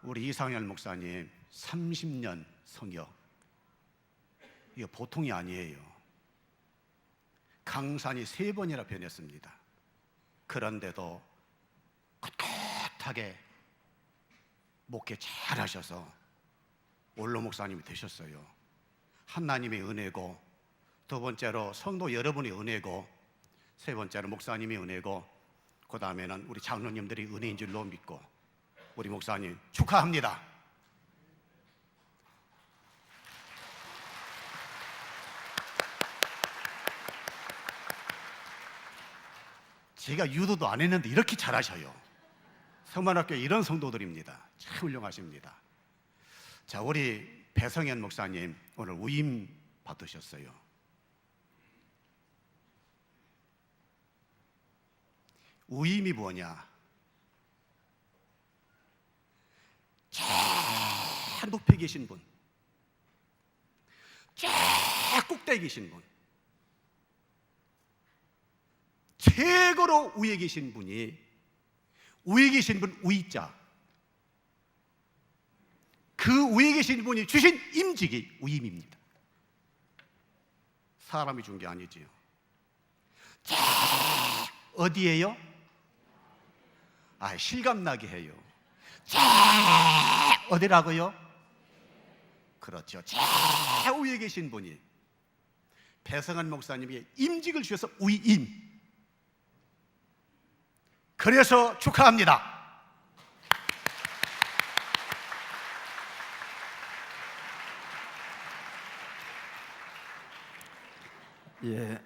우리 이상열 목사님 30년 성역, 이거 보통이 아니에요. 강산이 3번이나 변했습니다. 그런데도 꿋꿋하게 목회 잘 하셔서 원로 목사님이 되셨어요. 하나님의 은혜고, 두 번째로 성도 여러분의 은혜고, 세 번째로 목사님의 은혜고, 그 다음에는 우리 장로님들이 은혜인 줄로 믿고, 우리 목사님 축하합니다. 제가 유도도 안 했는데 이렇게 잘하셔요. 성만학교에 이런 성도들입니다. 참 훌륭하십니다. 자, 우리 배성현 목사님 오늘 우임 받으셨어요. 우임이 뭐냐? 저 높이 계신 분, 저 꼭대기 계신 분, 최고로 위에 계신 분이, 위에 계신 분 위자, 그 위에 계신 분이 주신 임직이 위임입니다. 사람이 준 게 아니지요. 자, 어디에요? 실감나게 해요. 자, 어디라고요? 그렇죠. 자, 위에 계신 분이 배성한 목사님이 임직을 주셔서 위임. 그래서 축하합니다. 예,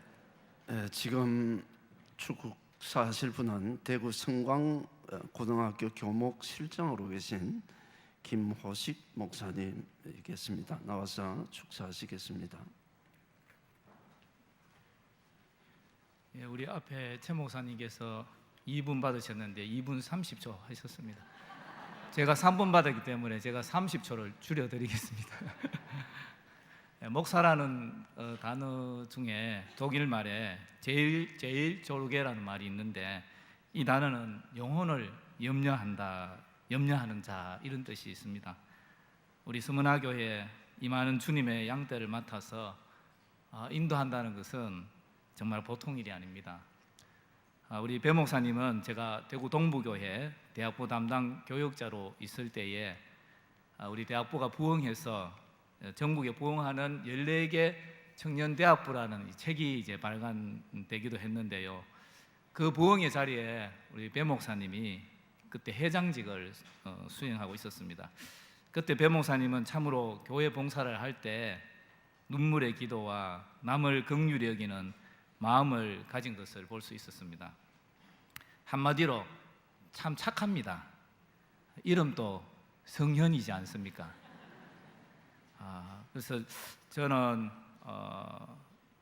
지금 축사하실 분은 대구 성광 고등학교 교목 실장으로 계신 김호식 목사님이겠습니다. 나와서 축사하시겠습니다. 예, 우리 앞에 최 목사님께서 2분 받으셨는데 2분 30초 하셨습니다. 제가 3분 받았기 때문에 제가 30초를 줄여드리겠습니다. 예, 목사라는 단어 중에 독일 말에 제일 조르게라는 말이 있는데 이 단어는 영혼을 염려하는 자 이런 뜻이 있습니다. 우리 서문화교회에 임하는 주님의 양떼를 맡아서 인도한다는 것은 정말 보통 일이 아닙니다. 우리 배 목사님은 제가 대구 동부교회 대학부 담당 교역자로 있을 때에 우리 대학부가 부흥해서 전국에 부흥하는 14개 청년대학부라는 책이 이제 발간되기도 했는데요. 그 부흥의 자리에 우리 배 목사님이 그때 회장직을 수행하고 있었습니다. 그때 배 목사님은 참으로 교회 봉사를 할 때 눈물의 기도와 남을 긍휼히 여기는 마음을 가진 것을 볼 수 있었습니다. 한마디로 참 착합니다. 이름도 성현이지 않습니까? 그래서 저는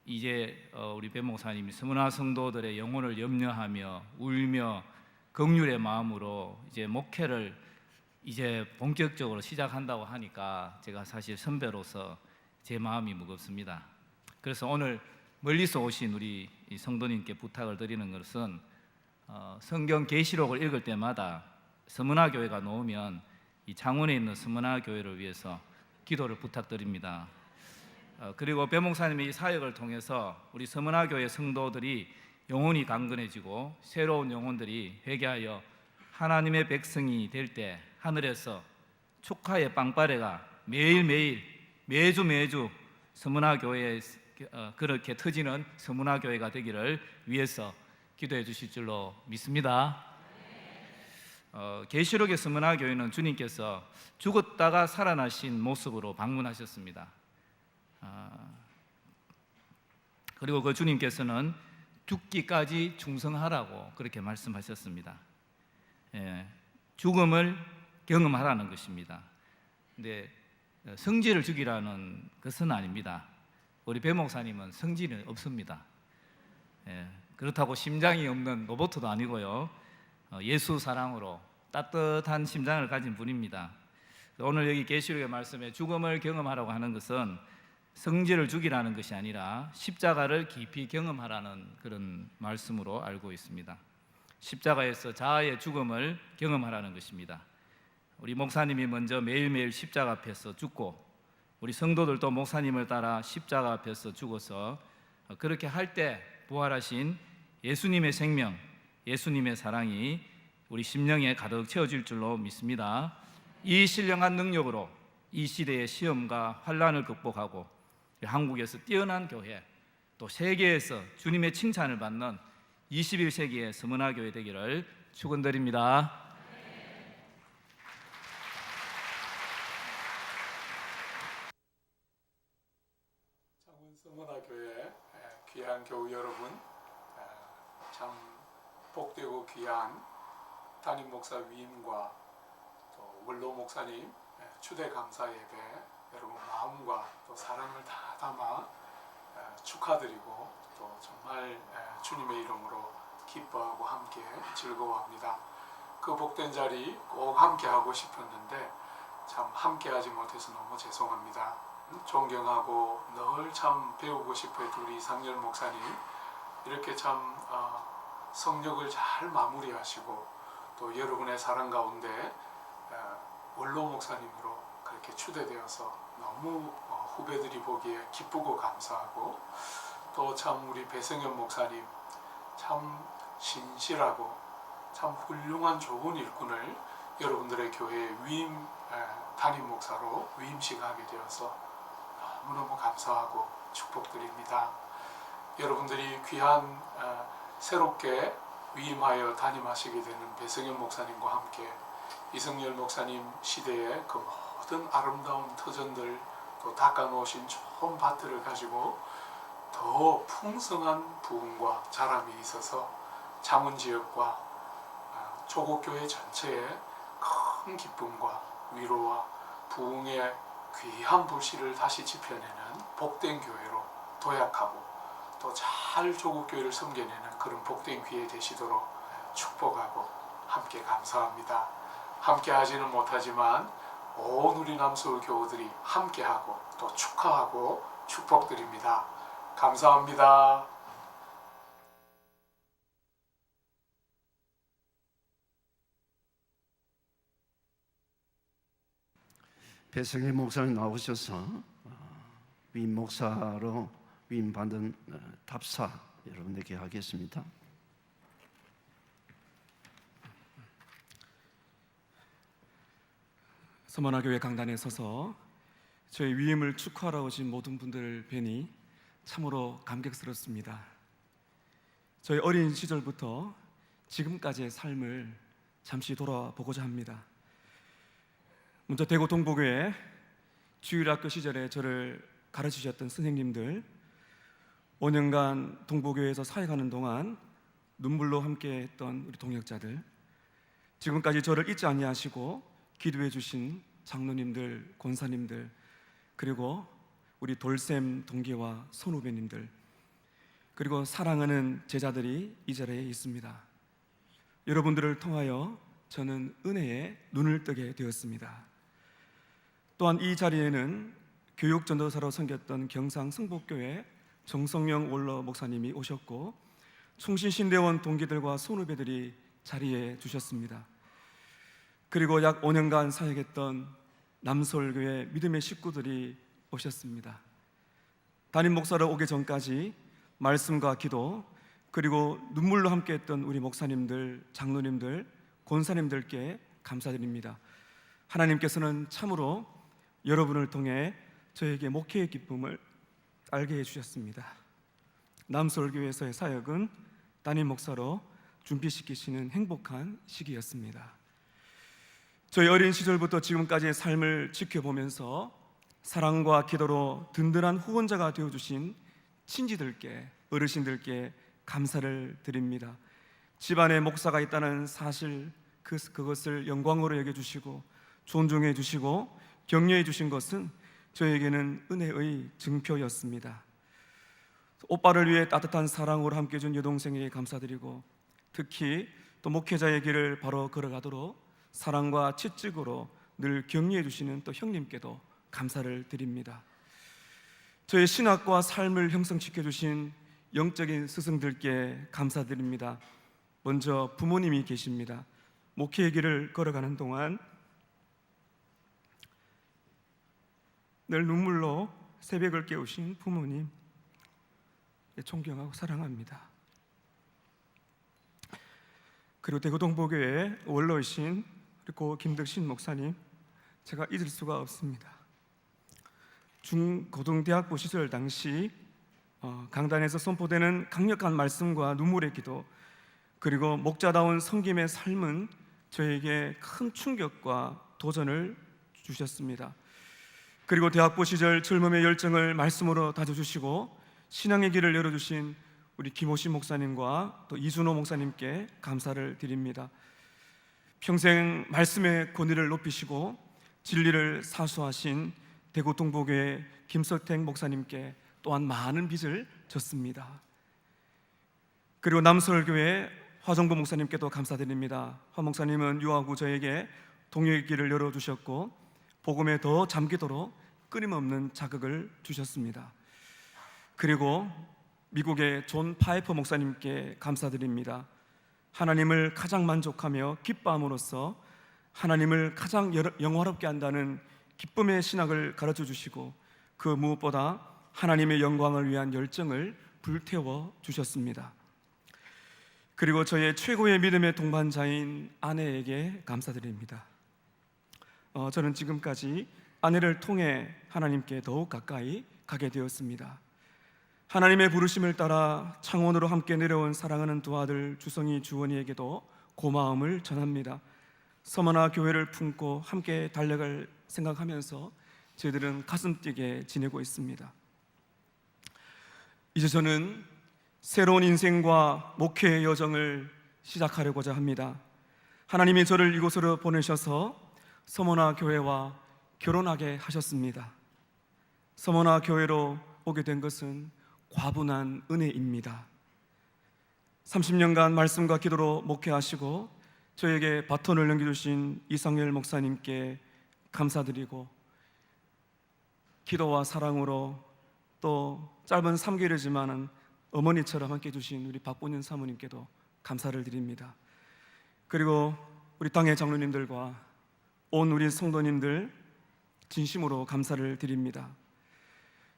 이제 우리 배 목사님이 서문화 성도들의 영혼을 염려하며 울며 긍휼의 마음으로 이제 목회를 이제 본격적으로 시작한다고 하니까 제가 사실 선배로서 제 마음이 무겁습니다. 그래서 오늘 멀리서 오신 우리 성도님께 부탁을 드리는 것은 성경 계시록을 읽을 때마다 서문화 교회가 놓으면 이 창원에 있는 서문화 교회를 위해서 기도를 부탁드립니다. 그리고 배 목사님의 이 사역을 통해서 우리 서문화 교회 성도들이 영혼이 강건해지고 새로운 영혼들이 회개하여 하나님의 백성이 될 때 하늘에서 축하의 빵빠레가 매일매일 매주 서문화 교회에 그렇게 터지는 서문화 교회가 되기를 위해서 기도해 주실 줄로 믿습니다. 계시록의 서문화 교회는 주님께서 죽었다가 살아나신 모습으로 방문하셨습니다. 그리고 그 주님께서는 죽기까지 충성하라고 그렇게 말씀하셨습니다. 죽음을 경험하라는 것입니다. 근데 성질을 죽이라는 것은 아닙니다. 우리 배 목사님은 성질은 없습니다. 그렇다고 심장이 없는 로봇도 아니고요. 예수 사랑으로 따뜻한 심장을 가진 분입니다. 오늘 여기 계시록의 말씀에 죽음을 경험하라고 하는 것은 성질을 죽이라는 것이 아니라 십자가를 깊이 경험하라는 그런 말씀으로 알고 있습니다. 십자가에서 자아의 죽음을 경험하라는 것입니다. 우리 목사님이 먼저 매일매일 십자가 앞에서 죽고 우리 성도들도 목사님을 따라 십자가 앞에서 죽어서 그렇게 할 때 부활하신 예수님의 생명, 예수님의 사랑이 우리 심령에 가득 채워질 줄로 믿습니다. 이 신령한 능력으로 이 시대의 시험과 환난을 극복하고 한국에서 뛰어난 교회, 또 세계에서 주님의 칭찬을 받는 21세기의 서문화 교회 되기를 축원드립니다. 창원 서문화 교회 귀한 교우 여러분, 참 복되고 귀한 담임 목사 위임과 또 원로 목사님 추대 감사 예배 여러분 마음과 또 사랑을 다 담아 축하드리고 또 정말 주님의 이름으로 기뻐하고 함께 즐거워합니다. 그 복된 자리 꼭 함께 하고 싶었는데 참 함께 하지 못해서 너무 죄송합니다. 존경하고 늘 참 배우고 싶어했던 우리 이상열 목사님 이렇게 참 성역을 잘 마무리하시고 또 여러분의 사랑 가운데 원로 목사님으로 그렇게 추대되어서 너무 후배들이 보기에 기쁘고 감사하고 또 참 우리 배성현 목사님 참 신실하고 참 훌륭한 좋은 일꾼을 여러분들의 교회에 위임 담임 목사로 위임식하게 되어서 너무너무 감사하고 축복드립니다. 여러분들이 귀한 새롭게 위임하여 담임하시게 되는 배성현 목사님과 함께 이성열 목사님 시대의 그 모든 아름다운 터전들 또 닦아놓으신 좋은 밭들을 가지고 더 풍성한 부흥과 자람이 있어서 창원 지역과 조국교회 전체에 큰 기쁨과 위로와 부흥의 귀한 불씨를 다시 지펴내는 복된 교회로 도약하고 또 잘 조국교회를 섬겨내는 그런 복된 기회 되시도록 축복하고 함께 감사합니다. 함께 하지는 못하지만 온 우리 남서울 교우들이 함께하고 또 축하하고 축복드립니다. 감사합니다. 배성희 목사님 나오셔서 위임 목사로 위임받은 답사 여러분에게 하겠습니다. 서머나교회 강단에 서서 저희 위임을 축하하러 오신 모든 분들을 뵈니 참으로 감격스럽습니다. 저희 어린 시절부터 지금까지의 삶을 잠시 돌아보고자 합니다. 먼저 대구 동복교회 주일학교 시절에 저를 가르치셨던 선생님들, 5년간 동복교회에서 사역하는 동안 눈물로 함께했던 우리 동역자들, 지금까지 저를 잊지 아니하시고 기도해 주신 장로님들, 권사님들, 그리고 우리 돌샘 동기와 선후배님들, 그리고 사랑하는 제자들이 이 자리에 있습니다. 여러분들을 통하여 저는 은혜에 눈을 뜨게 되었습니다. 또한 이 자리에는 교육전도사로 섬겼던 경상 성복교회 정성영 원로 목사님이 오셨고, 충신신대원 동기들과 선후배들이 자리해 주셨습니다. 그리고 약 5년간 사역했던 남서울교회 믿음의 식구들이 오셨습니다. 담임 목사로 오기 전까지 말씀과 기도, 그리고 눈물로 함께했던 우리 목사님들, 장로님들, 권사님들께 감사드립니다. 하나님께서는 참으로 여러분을 통해 저에게 목회의 기쁨을 알게 해주셨습니다. 남서울교회에서의 사역은 담임 목사로 준비시키시는 행복한 시기였습니다. 저희 어린 시절부터 지금까지의 삶을 지켜보면서 사랑과 기도로 든든한 후원자가 되어주신 친지들께, 어르신들께 감사를 드립니다. 집안에 목사가 있다는 사실, 그것을 영광으로 여겨주시고 존중해 주시고 격려해 주신 것은 저에게는 은혜의 증표였습니다. 오빠를 위해 따뜻한 사랑으로 함께 해준 여동생에게 감사드리고, 특히 또 목회자의 길을 바로 걸어가도록 사랑과 채찍으로 늘 격려해 주시는 또 형님께도 감사를 드립니다. 저의 신학과 삶을 형성시켜 주신 영적인 스승들께 감사드립니다. 먼저 부모님이 계십니다. 목회의 길을 걸어가는 동안 늘 눈물로 새벽을 깨우신 부모님, 존경하고 사랑합니다. 그리고 대구 동복교회 원로이신 그리고 김덕신 목사님, 제가 잊을 수가 없습니다. 중고등대학부 시절 당시 강단에서 선포되는 강력한 말씀과 눈물의 기도, 그리고 목자다운 섬김의 삶은 저에게 큰 충격과 도전을 주셨습니다. 그리고 대학부 시절 젊음의 열정을 말씀으로 다져주시고 신앙의 길을 열어주신 우리 김호신 목사님과 또 이준호 목사님께 감사를 드립니다. 평생 말씀의 권위를 높이시고 진리를 사수하신 대구 동복교회 김석택 목사님께 또한 많은 빚을 졌습니다. 그리고 남서울교회 화정부 목사님께도 감사드립니다. 화 목사님은 유학 후 저에게 동역의 길을 열어주셨고 복음에 더 잠기도록 끊임없는 자극을 주셨습니다. 그리고 미국의 존 파이퍼 목사님께 감사드립니다. 하나님을 가장 만족하며 기뻐함으로써 하나님을 가장 영화롭게 한다는 기쁨의 신학을 가르쳐 주시고, 그 무엇보다 하나님의 영광을 위한 열정을 불태워 주셨습니다. 그리고 저의 최고의 믿음의 동반자인 아내에게 감사드립니다. 저는 지금까지 아내를 통해 하나님께 더욱 가까이 가게 되었습니다. 하나님의 부르심을 따라 창원으로 함께 내려온 사랑하는 두 아들 주성이, 주원이에게도 고마움을 전합니다. 서머나 교회를 품고 함께 달려갈 생각하면서 저희들은 가슴 뛰게 지내고 있습니다. 이제 저는 새로운 인생과 목회의 여정을 시작하려고자 합니다. 하나님이 저를 이곳으로 보내셔서 서머나 교회와 결혼하게 하셨습니다. 서머나 교회로 오게 된 것은 과분한 은혜입니다. 30년간 말씀과 기도로 목회하시고 저에게 바톤을 넘겨주신 이상열 목사님께 감사드리고, 기도와 사랑으로 또 짧은 3개월이지만 어머니처럼 함께 해주신 우리 박본윤 사모님께도 감사를 드립니다. 그리고 우리 당의 장로님들과 온 우리 성도님들 진심으로 감사를 드립니다.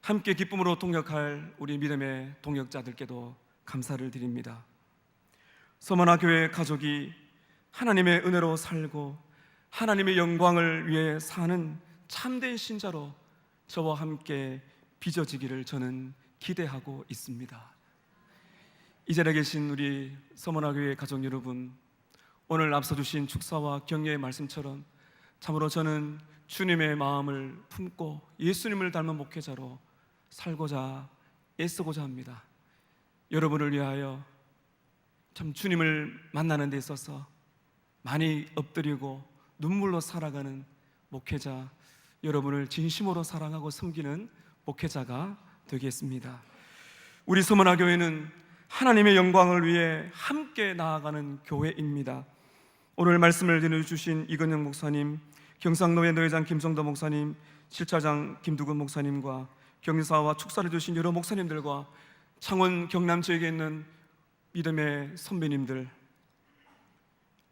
함께 기쁨으로 동역할 우리 믿음의 동역자들께도 감사를 드립니다. 서머나 교회 가족이 하나님의 은혜로 살고 하나님의 영광을 위해 사는 참된 신자로 저와 함께 빚어지기를 저는 기대하고 있습니다. 이 자리에 계신 우리 서머나 교회 가족 여러분, 오늘 앞서 주신 축사와 격려의 말씀처럼 참으로 저는 주님의 마음을 품고 예수님을 닮은 목회자로 살고자 애쓰고자 합니다. 여러분을 위하여 참 주님을 만나는 데 있어서 많이 엎드리고 눈물로 살아가는 목회자, 여러분을 진심으로 사랑하고 섬기는 목회자가 되겠습니다. 우리 서머나 교회는 하나님의 영광을 위해 함께 나아가는 교회입니다. 오늘 말씀을 전해주신 이건영 목사님, 경상노회 노회장 김성도 목사님, 실차장 김두근 목사님과 경사와 축사를 주신 여러 목사님들과 창원 경남 지역에 있는 믿음의 선배님들,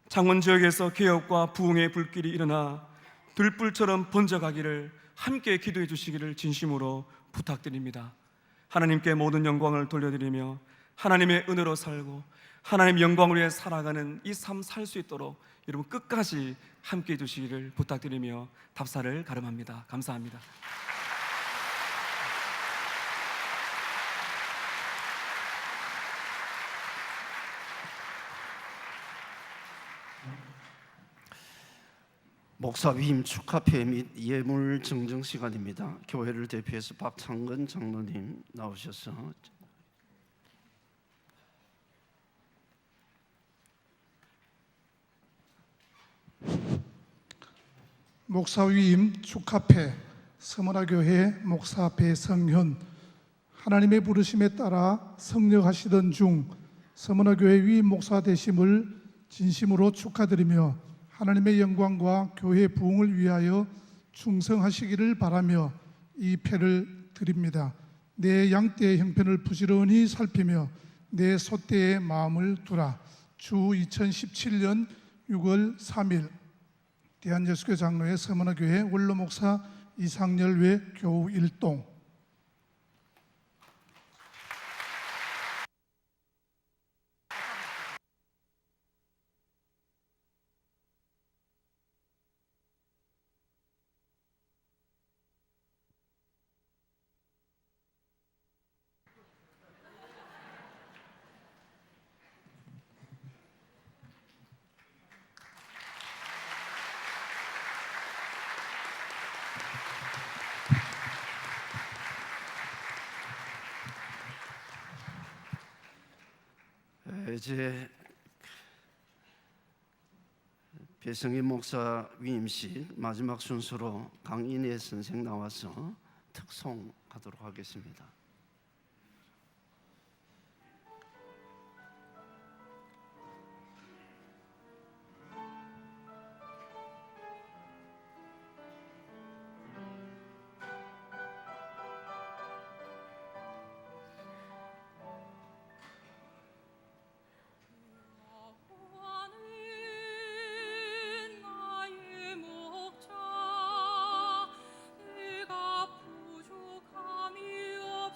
창원 지역에서 개혁과 부흥의 불길이 일어나 들불처럼 번져가기를 함께 기도해 주시기를 진심으로 부탁드립니다. 하나님께 모든 영광을 돌려드리며 하나님의 은혜로 살고 하나님의 영광을 위해 살아가는 이 삶 살 수 있도록 여러분 끝까지 함께 해 주시기를 부탁드리며 답사를 가름합니다. 감사합니다. 목사 위임 축하패 및 예물 증정 시간입니다. 교회를 대표해서 박창근 장로님 나오셔서 목사 위임 축하패 서머나 교회 목사 배성현, 하나님의 부르심에 따라 성역하시던 중 서머나 교회 위임 목사 되심을 진심으로 축하드리며 하나님의 영광과 교회 부흥을 위하여 충성하시기를 바라며 이 패를 드립니다. 내 양떼의 형편을 부지런히 살피며 내 소떼의 마음을 두라. 주 2017년 6월 3일 대한예수교 장로회 서머나 교회 원로 목사 이상열 외 교우 일동. 이제 배성희 목사 위임식 마지막 순서로 강인혜 선생 나와서 특송하도록 하겠습니다. 내가 부족함이 없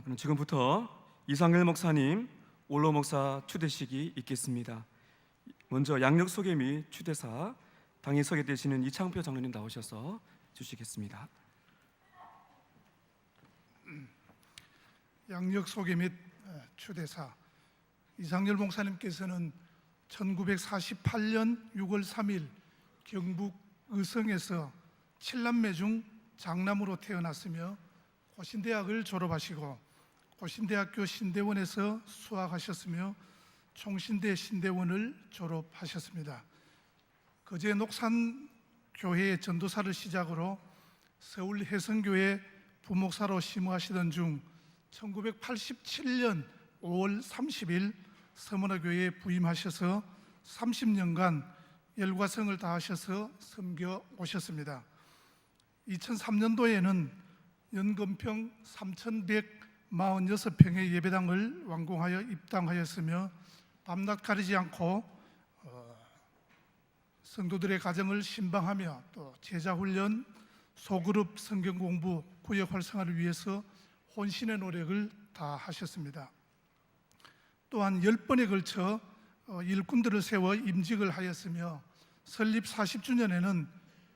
그럼 지금부터 이상열 목사님 원로 목사 추대식이 있겠습니다. 먼저 양력 소개 및 추대사 당에 서게 되시는 이창표 장로님 나오셔서 주시겠습니다. 양력 소개 및 추대사 이상열 목사님께서는 1948년 6월 3일 경북 의성에서 7남매 중 장남으로 태어났으며 고신대학을 졸업하시고 고신대학교 신대원에서 수학하셨으며 총신대 신대원을 졸업하셨습니다. 거제 녹산교회의 전도사를 시작으로 서울 해성교회 부목사로 심우하시던 중 1987년 5월 30일 서문화교회에 부임하셔서 30년간 열과성을 다하셔서 섬겨 오셨습니다. 2003년도에는 연금평 3,146평의 예배당을 완공하여 입당하였으며 밤낮 가리지 않고 성도들의 가정을 신방하며 또 제자훈련, 소그룹 성경공부, 구역 활성화를 위해서 혼신의 노력을 다하셨습니다. 또한 10번에 걸쳐 일꾼들을 세워 임직을 하였으며 설립 40주년에는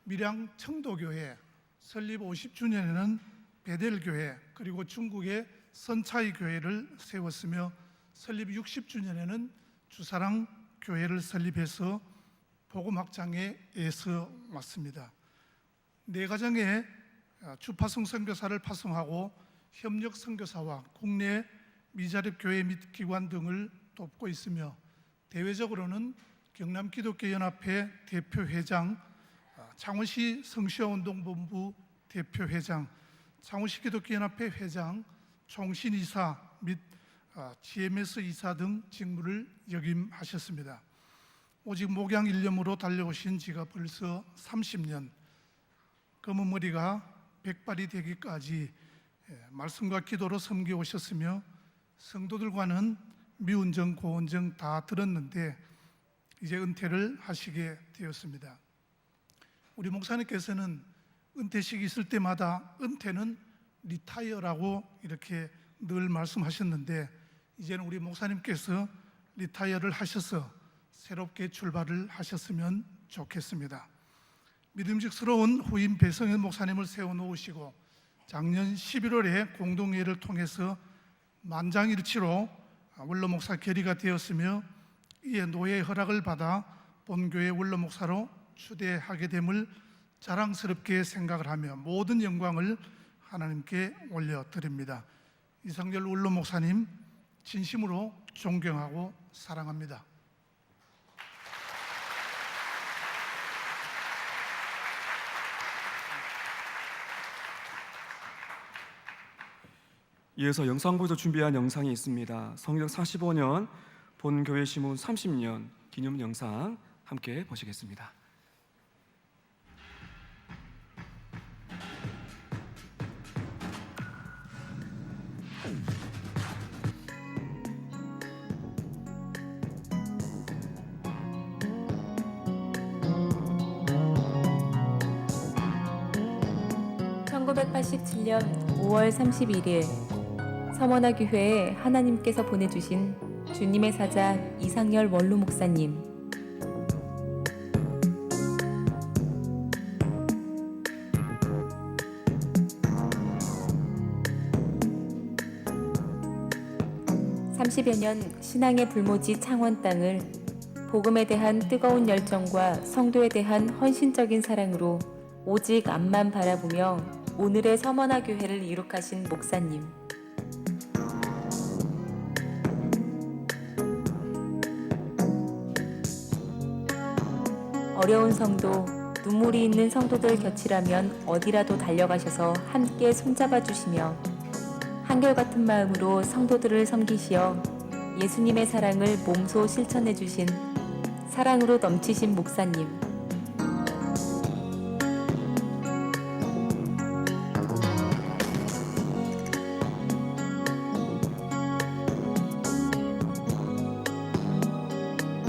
밀양 청도교회, 설립 50주년에는 베델교회, 그리고 중국의 선차이 교회를 세웠으며 설립 60주년에는 주사랑 교회를 설립해서 복음 확장에 애써 왔습니다. 네 가정의 주파성 선교사를 파송하고 협력 선교사와 국내 미자립 교회 및 기관 등을 돕고 있으며 대외적으로는 경남기독교연합회 대표회장, 창원시 성시화운동본부 대표회장, 창원시 기독교연합회 회장, 총신이사 및 GMS 이사 등 직무를 역임하셨습니다. 오직 목양 일념으로 달려오신 지가 벌써 30년, 검은 머리가 백발이 되기까지 말씀과 기도로 섬겨 오셨으며 성도들과는 미운정 고운정 다 들었는데 이제 은퇴를 하시게 되었습니다. 우리 목사님께서는 은퇴식이 있을 때마다 은퇴는 리타이어라고 이렇게 늘 말씀하셨는데 이제는 우리 목사님께서 리타이어를 하셔서 새롭게 출발을 하셨으면 좋겠습니다. 믿음직스러운 후임 배성현 목사님을 세워놓으시고 작년 11월에 공동회의를 통해서 만장일치로 원로 목사 결의가 되었으며 이에 노예의 허락을 받아 본교회 원로 목사로 추대하게 됨을 자랑스럽게 생각을 하며 모든 영광을 하나님께 올려드립니다. 이상열 원로 목사님 진심으로 존경하고 사랑합니다. 이어서 영상부에서 준비한 영상이 있습니다. 성경 45년 본교회 시문 30년 기념 영상 함께 보시겠습니다. (1987년 5월 31일) 서머나교회에 하나님께서 보내주신 주님의 사자 이상열 원로 목사님. (30여 년) 신앙의 불모지 창원 땅을 복음에 대한 뜨거운 열정과 성도에 대한 헌신적인 사랑으로 오직 앞만 바라보며 오늘의 서머나교회를 이룩하신 목사님. 어려운 성도, 눈물이 있는 성도들 곁이라면 어디라도 달려가셔서 함께 손잡아 주시며 한결같은 마음으로 성도들을 섬기시어 예수님의 사랑을 몸소 실천해 주신 사랑으로 넘치신 목사님.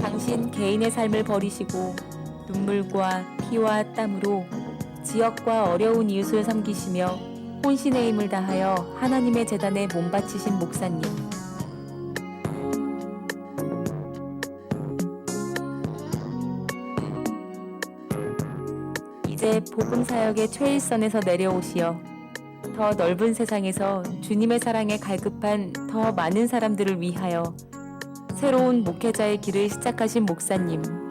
당신 개인의 삶을 버리시고 눈물과 피와 땀으로 지역과 어려운 이웃을 섬기시며 혼신의 힘을 다하여 하나님의 재단에 몸바치신 목사님. 이제 복음 사역의 최일선에서 내려오시어 더 넓은 세상에서 주님의 사랑에 갈급한 더 많은 사람들을 위하여 새로운 목회자의 길을 시작하신 목사님.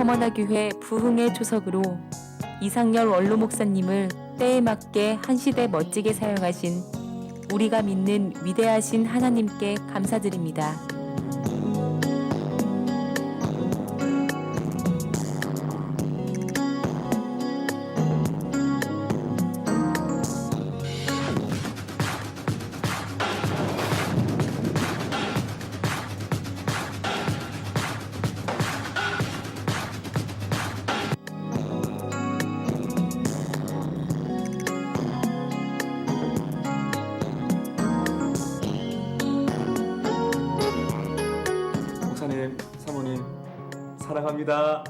서머나교회 부흥의 초석으로 이상열 원로 목사님을 때에 맞게 한 시대 멋지게 사용하신 우리가 믿는 위대하신 하나님께 감사드립니다. 목사님, 사모님 사랑합니다.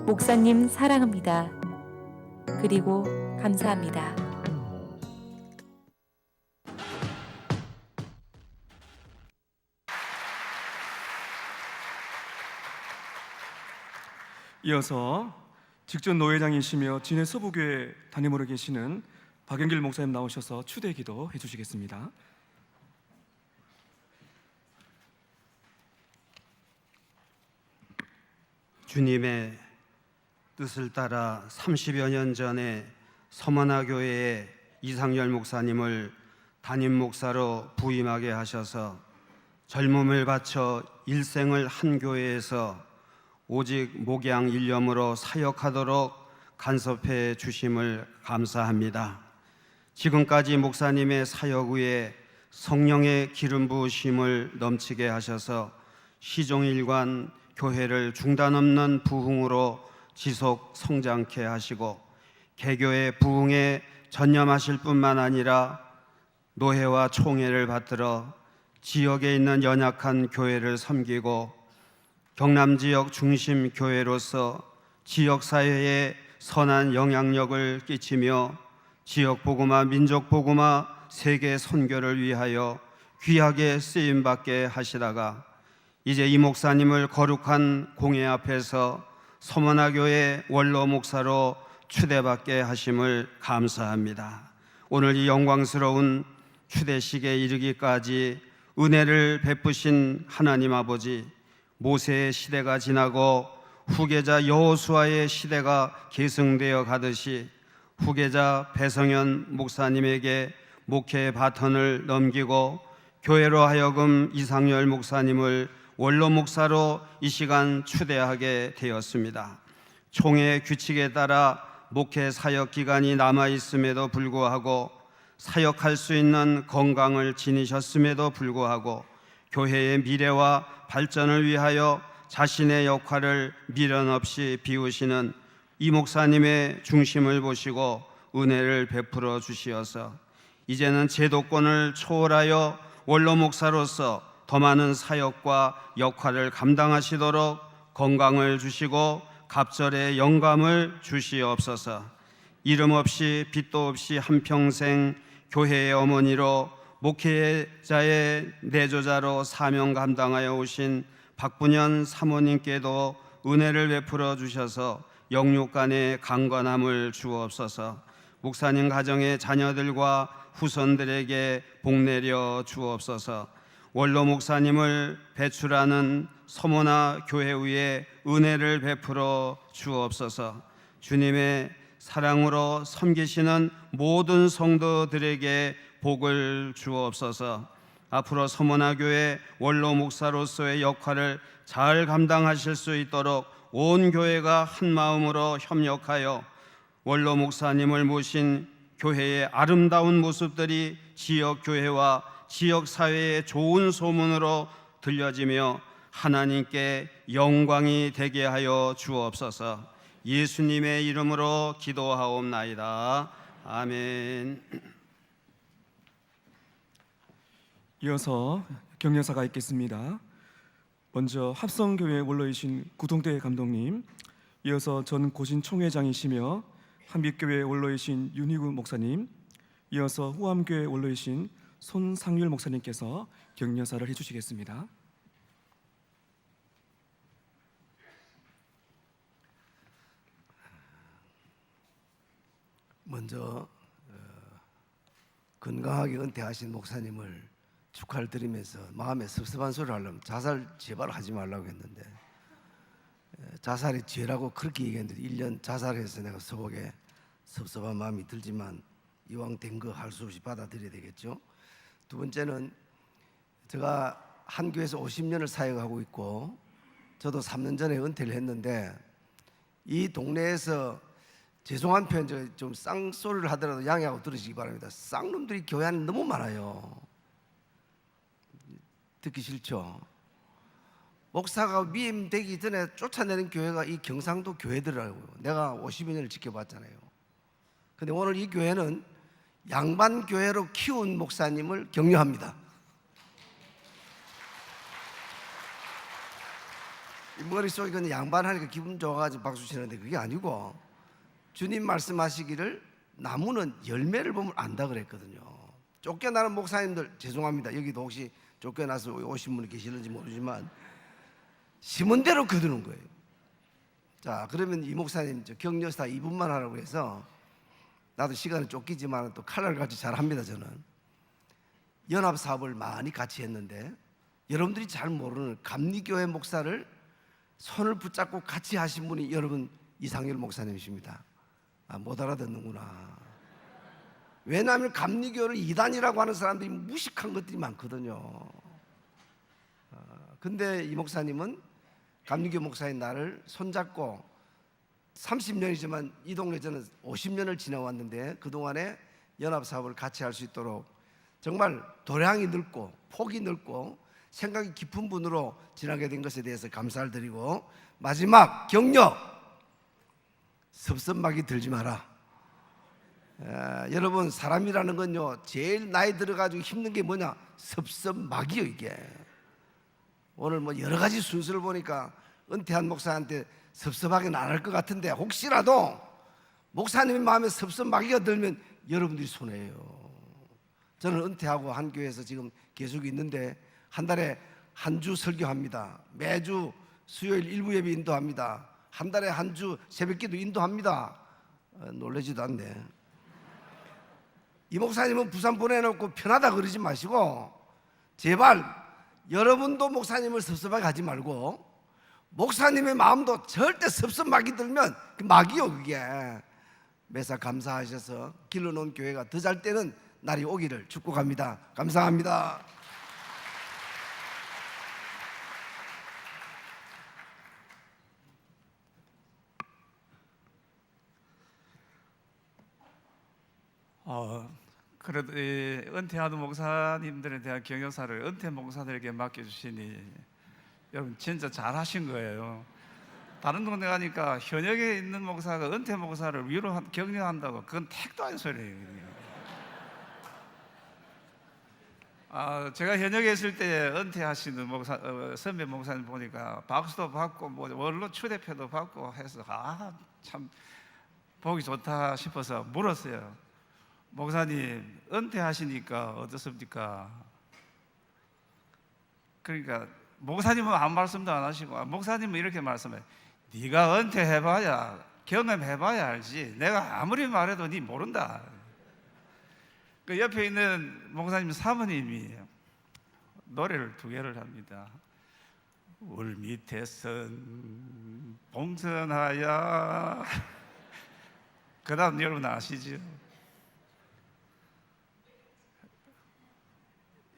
목사님 사랑합니다. 그리고 감사합니다. 이어서 직전 노회장이시며 진해 서부교회 담임으로 계시는 박영길 목사님 나오셔서 추대 기도 해주시겠습니다. 주님의 뜻을 따라 30여 년 전에 서머나 교회에 이상열 목사님을 담임 목사로 부임하게 하셔서 젊음을 바쳐 일생을 한 교회에서 오직 목양 일념으로 사역하도록 간섭해 주심을 감사합니다. 지금까지 목사님의 사역 위에 성령의 기름 부으심을 넘치게 하셔서 시종일관 교회를 중단 없는 부흥으로 지속 성장케 하시고 개교의 부흥에 전념하실 뿐만 아니라 노회와 총회를 받들어 지역에 있는 연약한 교회를 섬기고 경남 지역 중심 교회로서 지역 사회에 선한 영향력을 끼치며 지역 복음화, 민족 복음화, 세계 선교를 위하여 귀하게 쓰임 받게 하시다가 이제 이 목사님을 거룩한 공회 앞에서 서머나 교회 원로 목사로 추대받게 하심을 감사합니다. 오늘 이 영광스러운 추대식에 이르기까지 은혜를 베푸신 하나님 아버지, 모세의 시대가 지나고 후계자 여호수아의 시대가 계승되어 가듯이 후계자 배성현 목사님에게 목회의 바톤을 넘기고 교회로 하여금 이상열 목사님을 원로 목사로 이 시간 추대하게 되었습니다. 총회 규칙에 따라 목회 사역 기간이 남아 있음에도 불구하고 사역할 수 있는 건강을 지니셨음에도 불구하고 교회의 미래와 발전을 위하여 자신의 역할을 미련 없이 비우시는 이 목사님의 중심을 보시고 은혜를 베풀어 주시어서 이제는 제도권을 초월하여 원로 목사로서 더 많은 사역과 역할을 감당하시도록 건강을 주시고 갑절의 영감을 주시옵소서. 이름 없이 빚도 없이 한평생 교회의 어머니로 목회자의 내조자로 사명 감당하여 오신 박분현 사모님께도 은혜를 베풀어 주셔서 영육간의 강건함을 주옵소서. 목사님 가정의 자녀들과 후손들에게 복내려 주옵소서. 원로 목사님을 배출하는 서머나 교회 위에 은혜를 베풀어 주옵소서. 주님의 사랑으로 섬기시는 모든 성도들에게 복을 주옵소서. 앞으로 서머나 교회 원로 목사로서의 역할을 잘 감당하실 수 있도록 온 교회가 한 마음으로 협력하여 원로 목사님을 모신 교회의 아름다운 모습들이 지역 교회와 지역 사회의 좋은 소문으로 들려지며 하나님께 영광이 되게 하여 주옵소서. 예수님의 이름으로 기도하옵나이다. 아멘. 이어서 격려사가 있겠습니다. 먼저 합성교회 원로이신 구동대 감독님, 이어서 전 고신 총회장이시며 한빛교회 원로이신 윤희구 목사님, 이어서 후암교회 원로이신 손상률 목사님께서 격려사를 해주시겠습니다. 먼저 건강하게 은퇴하신 목사님을 축하를 드리면서 마음에 섭섭한 소리를 하려면 자살 제발 하지 말라고 했는데, 자살이 죄라고 그렇게 얘기했는데 1년 자살해서 내가 속에 섭섭한 마음이 들지만 이왕 된 거 할 수 없이 받아들여야 되겠죠. 두 번째는 제가 한 교회에서 50년을 사역하고 있고 저도 3년 전에 은퇴를 했는데, 이 동네에서 죄송한 표현 좀 쌍소리를 하더라도 양해하고 들으시기 바랍니다. 쌍놈들이 교회 안에 너무 많아요. 듣기 싫죠? 목사가 위임되기 전에 쫓아내는 교회가 이 경상도 교회들이라고요. 내가 50여 년을 지켜봤잖아요. 근데 오늘 이 교회는 양반 교회로 키운 목사님을 격려합니다. 이 머릿속에 그냥 양반하니까 기분 좋아가지고 박수 치는데 그게 아니고, 주님 말씀하시기를 나무는 열매를 보면 안다 그랬거든요. 쫓겨나는 목사님들 죄송합니다. 여기도 혹시 쫓겨나서 오신 분이 계시는지 모르지만 심은 대로 거두는 거예요. 자, 그러면 이 목사님 격려사 2분만 하라고 해서, 나도 시간이 쫓기지만 또 칼날 같이 잘합니다. 저는 연합사업을 많이 같이 했는데, 여러분들이 잘 모르는 감리교회 목사를 손을 붙잡고 같이 하신 분이 여러분 이상열 목사님이십니다. 못 알아듣는구나. 왜냐하면 감리교를 이단이라고 하는 사람들이 무식한 것들이 많거든요. 근데 이 목사님은 감리교 목사인 나를 손잡고 30년이지만 이 동네 저는 50년을 지나왔는데 그동안에 연합사업을 같이 할 수 있도록 정말 도량이 넓고 폭이 넓고 생각이 깊은 분으로 지나게 된 것에 대해서 감사를 드리고, 마지막 격려, 섭섭하게 들지 마라. 여러분, 사람이라는 건요 제일 나이 들어가지고 힘든 게 뭐냐? 섭섭막이요. 이게 오늘 뭐 여러 가지 순서를 보니까 은퇴한 목사한테 섭섭하게는 안 할 것 같은데, 혹시라도 목사님의 마음에 섭섭막이가 들면 여러분들이 손해예요. 저는 은퇴하고 한 교회에서 지금 계속 있는데 한 달에 한 주 설교합니다. 매주 수요일 일부 예배 인도합니다. 한 달에 한 주 새벽기도 인도합니다. 놀라지도 않네. 이 목사님은 부산 보내놓고 편하다 그러지 마시고, 제발 여러분도 목사님을 섭섭하게 하지 말고, 목사님의 마음도 절대 섭섭막이 들면 그 막이요 그게. 매사 감사하셔서 길러놓은 교회가 더 잘 때는 날이 오기를 축복합니다. 감사합니다. 그래도 이 은퇴하는 목사님들에 대한 격려사를 은퇴 목사들에게 맡겨주시니 여러분 진짜 잘하신 거예요. 다른 동네 가니까 현역에 있는 목사가 은퇴 목사를 격려한다고, 그건 택도 아닌 소리예요. 제가 현역에 있을 때 은퇴하시는 목사, 선배 목사님 보니까 박수도 받고 뭐 원로 추대표도 받고 해서 참 보기 좋다 싶어서 물었어요. 목사님 은퇴하시니까 어떻습니까? 그러니까 목사님은 아무 말씀도 안 하시고, 목사님은 이렇게 말씀해요. 네가 은퇴해봐야, 경험해봐야 알지, 내가 아무리 말해도 네 모른다. 그 옆에 있는 목사님 사모님이 노래를 2개를 합니다. 울 밑에선 봉선하야. 그 다음 여러분 아시죠?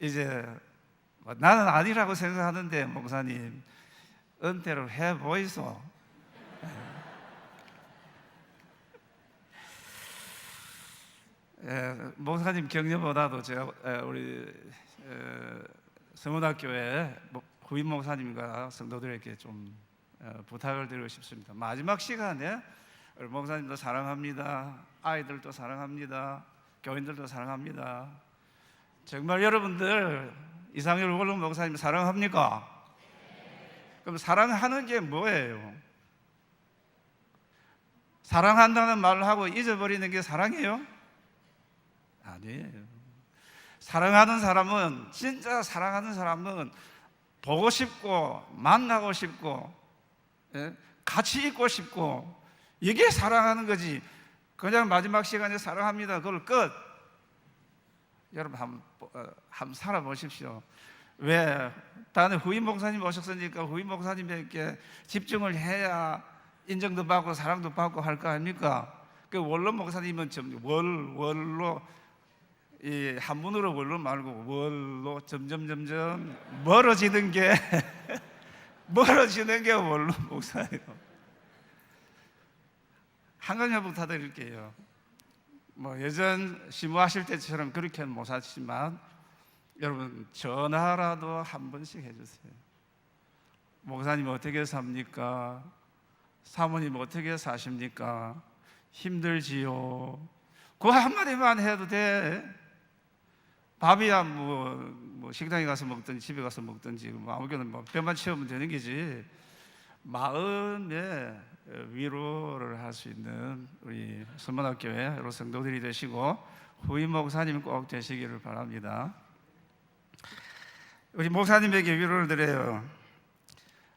이제 나는 아니라고 생각하는데 목사님 은퇴를 해보이소. 목사님 격려보다도 제가 우리 성원학교에 후임 목사님과 성도들에게 좀 부탁을 드리고 싶습니다. 마지막 시간에 우리 목사님도 사랑합니다. 아이들도 사랑합니다. 교인들도 사랑합니다. 정말 여러분들 이상열 원룸 목사님 사랑합니까? 그럼 사랑하는 게 뭐예요? 사랑한다는 말을 하고 잊어버리는 게 사랑이에요? 아니에요. 사랑하는 사람은, 진짜 사랑하는 사람은 보고 싶고 만나고 싶고 같이 있고 싶고, 이게 사랑하는 거지. 그냥 마지막 시간에 사랑합니다 그걸 끝. 여러분 한번 살아보십시오. 왜? 다른 후임 목사님 오셨으니까 후임 목사님에게 집중을 해야 인정도 받고 사랑도 받고 할 거 아닙니까? 그 원로 목사님은 월로 이 한문으로 원로 말고 월로 점점 멀어지는 게 멀어지는 게 원로 목사예요. 한 가지만 부탁드릴게요. 뭐 예전 심호하실 때처럼 그렇게는 못 하시지만 여러분 전화라도 한 번씩 해주세요. 목사님 어떻게 삽니까? 사모님 어떻게 사십니까? 힘들지요? 그거 한마디만 해도 돼. 밥이야 뭐 식당에 가서 먹든지 집에 가서 먹든지 뭐 아무거나 뭐 뼈만 채우면 되는 거지. 마음에 위로를 할 수 있는 우리 선문학교회 여러 성도들이 되시고 후임 목사님 꼭 되시기를 바랍니다. 우리 목사님에게 위로를 드려요.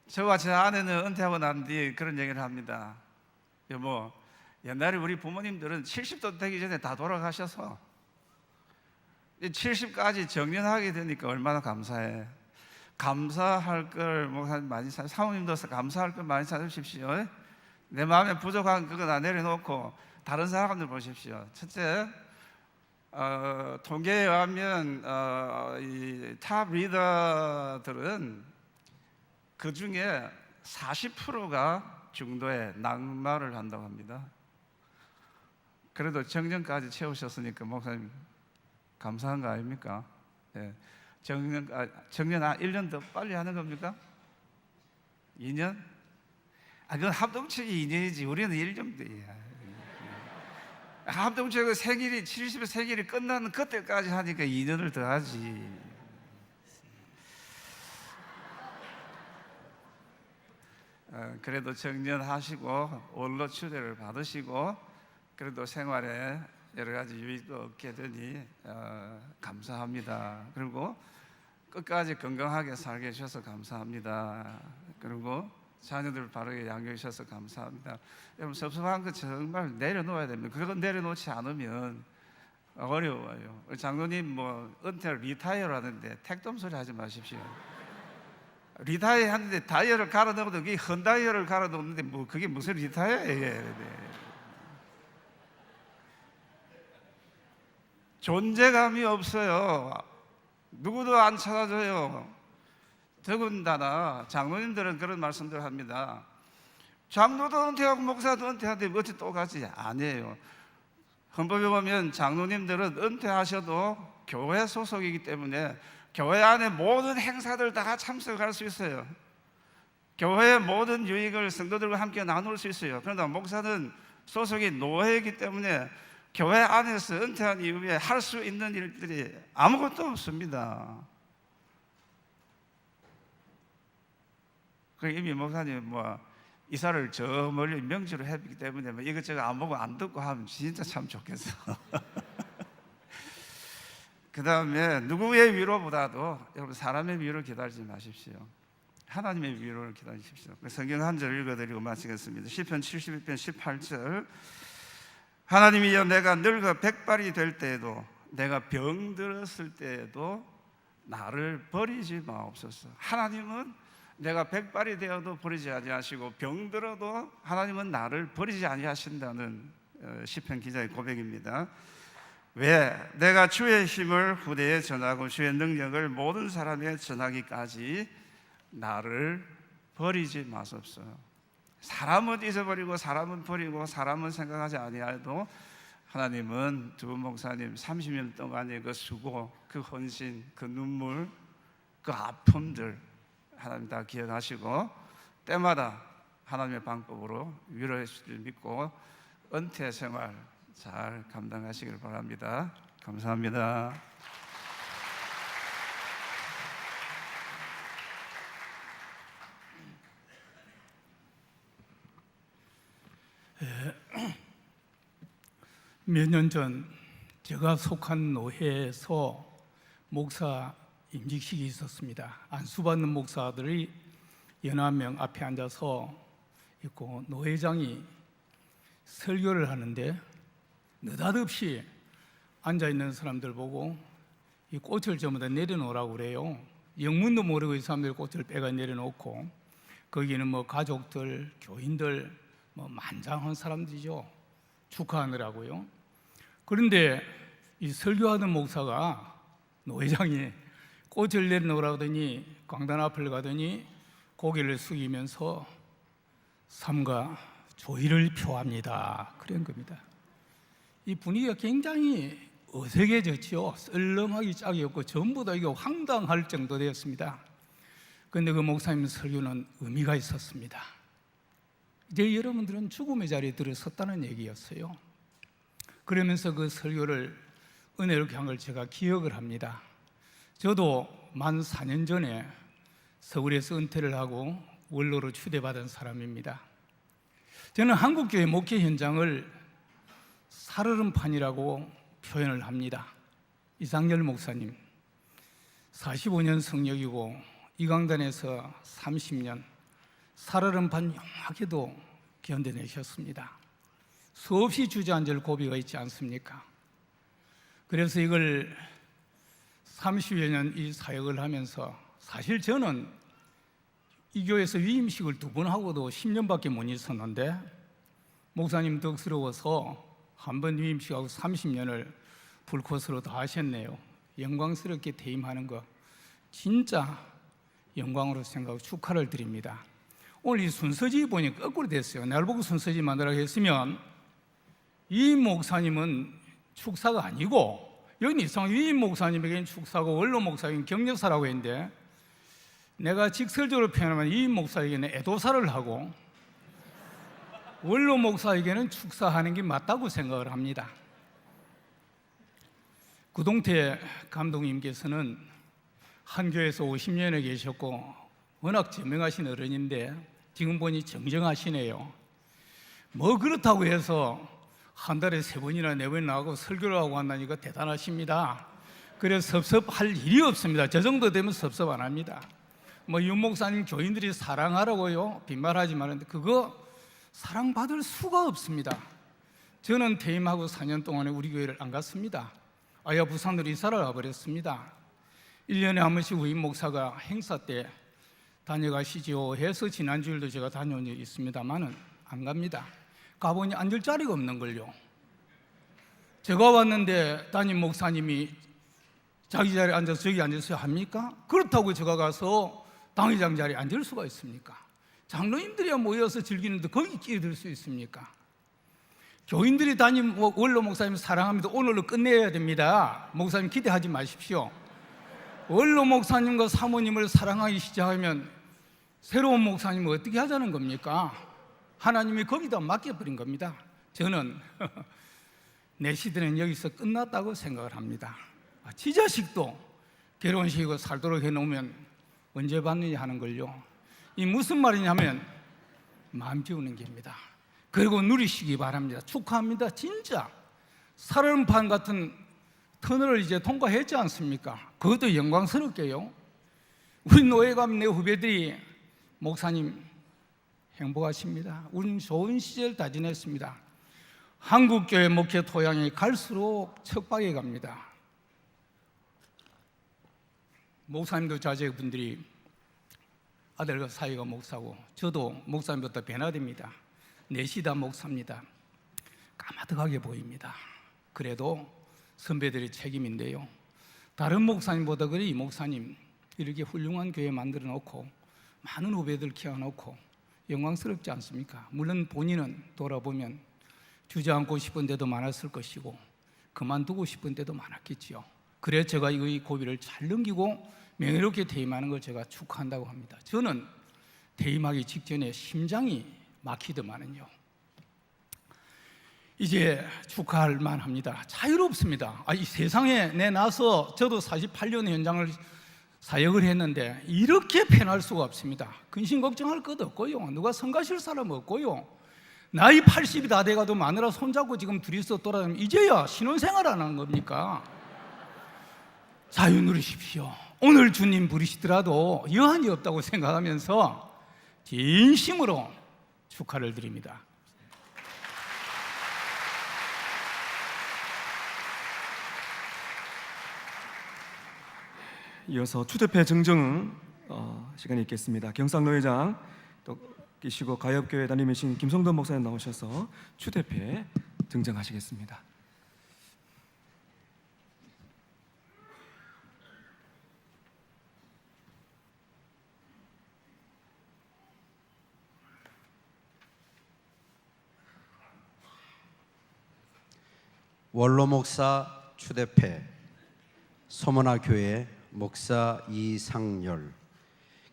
저와 제 아내는 은퇴하고 난 뒤 그런 얘기를 합니다. 여보, 옛날에 우리 부모님들은 70도 되기 전에 다 돌아가셔서 70까지 정년하게 되니까 얼마나 감사해. 감사할 걸 목사님 많이 사모님도 감사할 걸 많이 찾으십시오. 내 마음에 부족한 그거 다 내려놓고 다른 사람들 보십시오. 첫째, 통계에 의하면 이 탑 리더들은 그 중에 40%가 중도에 낙마를 한다고 합니다. 그래도 정년까지 채우셨으니까 목사님 감사한 거 아닙니까? 예. 정년 1년 더 빨리 하는 겁니까? 2년? 그건 합동책이 2년이지 우리는 1년 돼야. 합동책은 생일이 70의 생일이 끝나는 그때까지 하니까 2년을 더 하지. 그래도 정년하시고 원로 추대를 받으시고 그래도 생활에 여러 가지 유익도 얻게 되니 감사합니다. 그리고 끝까지 건강하게 살게 해주셔서 감사합니다. 그리고 자녀들 바르게 양육해 주셔서 감사합니다. 여러분 섭섭한 거 정말 내려놓아야 됩니다. 그건 내려놓지 않으면 어려워요. 장로님 뭐 은퇴 리타이어를 하는데 택돔 소리 하지 마십시오. 리타이어 하는데 다이어를 갈아 넣어도 그게 헌다이어를 갈아 넣는데 뭐 그게 무슨 리타이어예요? 존재감이 없어요. 누구도 안 찾아줘요. 더군다나 장로님들은 그런 말씀들을 합니다. 장로도 은퇴하고 목사도 은퇴하는데 어찌 똑같이 아니에요. 헌법에 보면 장로님들은 은퇴하셔도 교회 소속이기 때문에 교회 안에 모든 행사들 다 참석할 수 있어요. 교회의 모든 유익을 성도들과 함께 나눌 수 있어요. 그러나 목사는 소속이 노회이기 때문에 교회 안에서 은퇴한 이후에 할 수 있는 일들이 아무것도 없습니다. 그 이미 목사님 뭐 이사를 저 멀리 명지로 했기 때문에 뭐 이것저것 안 보고 안 듣고 하면 진짜 참 좋겠어. 그 다음에 누구의 위로보다도 여러분 사람의 위로를 기다리지 마십시오. 하나님의 위로를 기다리십시오. 성경 한 절 읽어드리고 마치겠습니다. 시편 71편 18절 하나님이여 내가 늙어 백발이 될 때에도 내가 병들었을 때에도 나를 버리지 마옵소서. 하나님은 내가 백발이 되어도 버리지 아니하시고 병들어도 하나님은 나를 버리지 아니하신다는 시편 기자의 고백입니다. 왜? 내가 주의 힘을 후대에 전하고 주의 능력을 모든 사람에 전하기까지 나를 버리지 마소서. 사람은 잊어버리고 사람은 버리고 사람은 생각하지 아니하여도 하나님은 두 목사님 30년 동안의 그 수고, 그 헌신, 그 눈물, 그 아픔들 하나님 다 기억하시고 때마다 하나님의 방법으로 위로해 주실 줄 믿고 은퇴 생활 잘 감당하시길 바랍니다. 감사합니다. 몇 년 전 제가 속한 노회에서 목사 임직식이 있었습니다. 안수받는 목사들이 여러 명 앞에 앉아서 있고 노회장이 설교를 하는데 느닷없이 앉아있는 사람들 보고 이 꽃을 전부 다 내려놓으라고 그래요. 영문도 모르고 이 사람들 꽃을 빼가 내려놓고 거기는 뭐 가족들, 교인들 뭐 만장한 사람들이죠. 축하하느라고요. 그런데 이 설교하는 목사가 노회장이 꽃을 내려놓으라고 하더니 강단 앞을 가더니 고개를 숙이면서 삼가 조의를 표합니다. 그런 겁니다. 이 분위기가 굉장히 어색해졌죠. 썰렁하기 짝이 없고 전부 다 이거 황당할 정도 되었습니다. 그런데 그 목사님 설교는 의미가 있었습니다. 이제 여러분들은 죽음의 자리에 들어섰다는 얘기였어요. 그러면서 그 설교를 은혜롭게 한 걸 제가 기억을 합니다. 저도 만 4년 전에 서울에서 은퇴를 하고 원로로 추대받은 사람입니다. 저는 한국교회 목회 현장을 살얼음판이라고 표현을 합니다. 이상열 목사님 45년 성역이고 이 강단에서 30년 살얼음판 영하게도 견뎌내셨습니다. 수없이 주저앉을 고비가 있지 않습니까? 그래서 이걸 30여 년 이 사역을 하면서 사실 저는 이 교회에서 위임식을 2번 하고도 10년밖에 못 있었는데 목사님 덕스러워서 한 번 위임식하고 30년을 불꽃으로 다 하셨네요. 영광스럽게 퇴임하는 거 진짜 영광으로 생각하고 축하를 드립니다. 오늘 이 순서지 보니 거꾸로 됐어요. 날 보고 순서지 만들라고 했으면 이 목사님은 축사가 아니고 여기 이상 위임 목사님에게는 축사고 원로 목사에게는 격려사라고 했는데 내가 직설적으로 표현하면 이 목사에게는 애도사를 하고 원로 목사에게는 축사하는 게 맞다고 생각을 합니다. 구동태 감독님께서는 한 교회에서 50년에 계셨고 워낙 저명하신 어른인데 지금 보니 정정하시네요. 뭐 그렇다고 해서 한 달에 3번이나 4번 나가고 설교를 하고 한다니까 대단하십니다. 그래서 섭섭할 일이 없습니다. 저 정도 되면 섭섭 안 합니다. 뭐 윤 목사님 교인들이 사랑하라고요 빈말하지 말았는데 그거 사랑받을 수가 없습니다. 저는 퇴임하고 4년 동안에 우리 교회를 안 갔습니다. 아야 부산으로 이사를 가버렸습니다. 1년에 한 번씩 위임 목사가 행사 때 다녀가시죠 해서 지난주일도 제가 다녀온 적이 있습니다만은 안 갑니다. 가보니 앉을 자리가 없는 걸요. 제가 왔는데 담임 목사님이 자기 자리에 앉아서 저기 앉으세요 합니까? 그렇다고 제가 가서 당회장 자리에 앉을 수가 있습니까? 장로님들이야 모여서 즐기는데 거기 끼어들 수 있습니까? 교인들이 담임 원로 목사님 사랑합니다. 오늘로 끝내야 됩니다. 목사님 기대하지 마십시오. 원로 목사님과 사모님을 사랑하기 시작하면 새로운 목사님은 어떻게 하자는 겁니까? 하나님이 거기다 맡겨버린 겁니다. 저는 내 시대는 여기서 끝났다고 생각을 합니다. 지자식도 결혼식이고 살도록 해놓으면 언제 받느냐 하는 걸요. 이 무슨 말이냐면 마음 비우는 겁니다. 그리고 누리시기 바랍니다. 축하합니다. 진짜 살얼음판 같은 터널을 이제 통과했지 않습니까? 그것도 영광스럽게요. 우리 노예감 내 후배들이 목사님 행복하십니다. 우리는 좋은 시절 다 지냈습니다. 한국교회 목회 토양이 갈수록 척박해 갑니다. 목사님도 자제분들이 아들과 사이가 목사고 저도 목사님보다 변화됩니다. 넷이 다 목사입니다. 까마득하게 보입니다. 그래도 선배들의 책임인데요. 다른 목사님보다 그래 이 목사님 이렇게 훌륭한 교회 만들어 놓고 많은 후배들 키워놓고 영광스럽지 않습니까? 물론 본인은 돌아보면 주저앉고 싶은 데도 많았을 것이고 그만두고 싶은 데도 많았겠지요. 그래 제가 이 고비를 잘 넘기고 명예롭게 퇴임하는 걸 제가 축하한다고 합니다. 저는 퇴임하기 직전에 심장이 막히더만은요, 이제 축하할 만합니다. 자유롭습니다. 이 세상에 내놔서 저도 48년 현장을 사역을 했는데 이렇게 편할 수가 없습니다. 근심 걱정할 것 없고요, 누가 성가실 사람 없고요, 나이 80이 다 돼가도 마누라 손잡고 지금 둘이서 돌아다니면 이제야 신혼생활하는 겁니까? 자유 누리십시오. 오늘 주님 부르시더라도 여한이 없다고 생각하면서 진심으로 축하를 드립니다. 이어서 추대패 증정 시간이 있겠습니다. 경상노회장 또 계시고 가엽교회 담임이신 김성돈 목사님 나오셔서 추대패 증정하시겠습니다. 원로 목사 추대패, 서문화 교회 목사 이상열,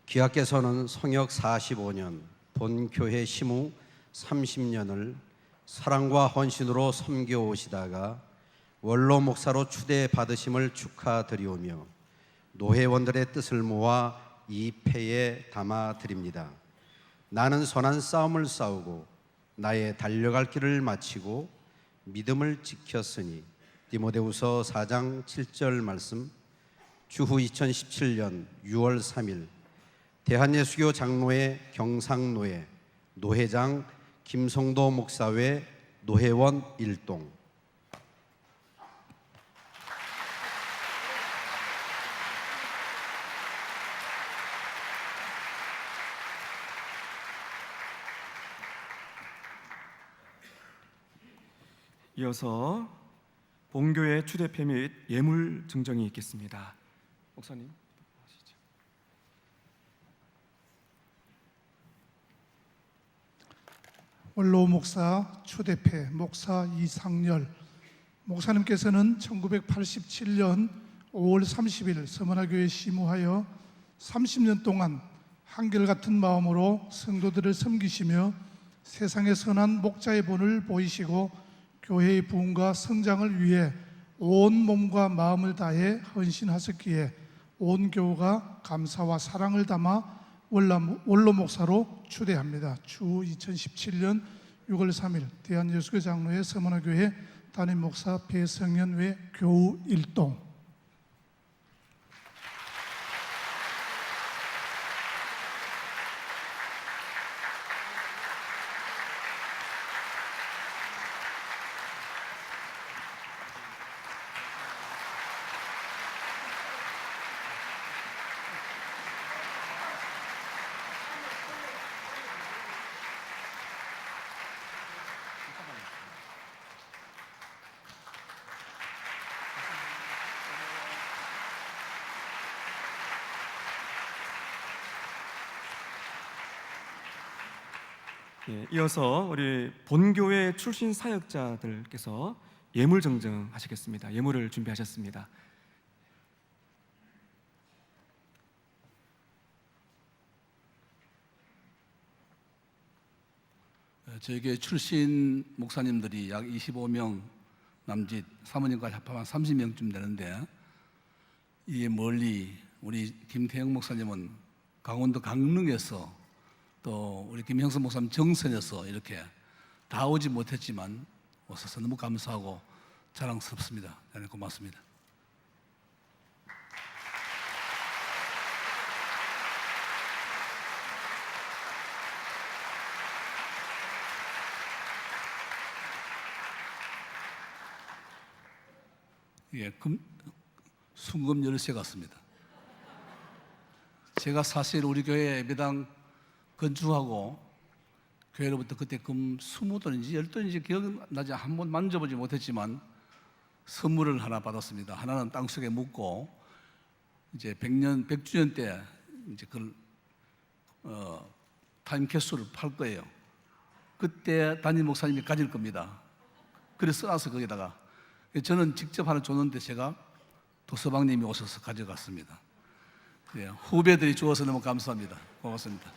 귀하께서는 성역 45년, 본교회 심우 30년을 사랑과 헌신으로 섬겨오시다가 원로 목사로 추대받으심을 축하드리오며 노회원들의 뜻을 모아 이 패에 담아드립니다. 나는 선한 싸움을 싸우고 나의 달려갈 길을 마치고 믿음을 지켰으니 디모데후서 4장 7절 말씀. 주후 2017년 6월 3일 대한예수교 장로회 경상노회 노회장 김성도 목사회 노회원 일동. 이어서 본교회 추대패 및 예물 증정이 있겠습니다. 목사님 하시죠. 원로 목사 추대패 목사 이상열 목사님께서는 1987년 5월 30일 서문화교회 심우하여 30년 동안 한결같은 마음으로 성도들을 섬기시며 세상의 선한 목자의 본을 보이시고 교회의 부흥과 성장을 위해 온 몸과 마음을 다해 헌신하셨기에 온 교우가 감사와 사랑을 담아 원로 목사로 추대합니다. 주 2017년 6월 3일 대한예수교 장로회 서문화교회 담임 목사 배성현 외 교우 일동. 이어서 우리 본교회 출신 사역자들께서 예물 증정하시겠습니다. 예물을 준비하셨습니다. 저에게 출신 목사님들이 약 25명 남짓, 사모님까지 합하면 30명쯤 되는데, 이게 멀리 우리 김태형 목사님은 강원도 강릉에서, 또 우리 김형선 목사님 정선에서 이렇게 다 오지 못했지만 오셔서 너무 감사하고 자랑스럽습니다. 고맙습니다. 예, 순금 열쇠 같습니다. 제가 사실 우리 교회 예배당 건축하고 교회로부터 그때 금 20돈인지 10돈인지 기억나지, 한 번 만져보지 못했지만 선물을 하나 받았습니다. 하나는 땅속에 묻고 이제 100주년 때 이제 그걸 타임 캡슐을 팔 거예요. 그때 담임 목사님이 가질 겁니다. 그래서 써놔서 거기다가 저는 직접 하나 줬는데 제가 도서방님이 오셔서 가져갔습니다. 예, 후배들이 주어서 너무 감사합니다. 고맙습니다.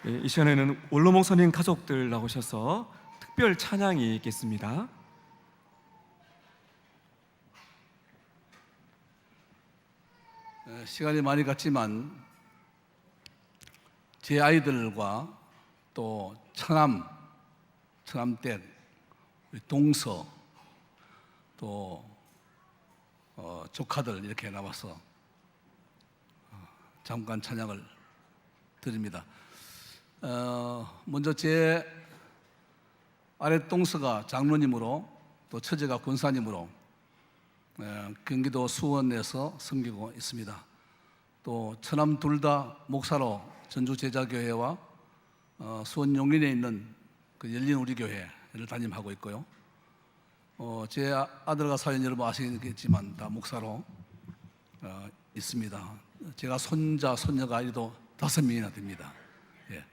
예, 이 시간에는 원로 목사님 가족들 나오셔서 특별 찬양이 있겠습니다. 시간이 많이 갔지만 제 아이들과 또 처남댁, 우리 동서 또 조카들 이렇게 나와서 잠깐 찬양을 드립니다. 먼저 제 아래 동서가 장로님으로 또 처제가 권사님으로 경기도 수원에서 섬기고 있습니다. 또 처남 둘 다 목사로 전주 제자교회와 수원 용인에 있는 그 열린 우리 교회를 담임하고 있고요. 제 아들과 사연 여러분 아시겠지만 다 목사로 있습니다. 제가 손자, 손녀가 아이도 5명이나 됩니다. 예.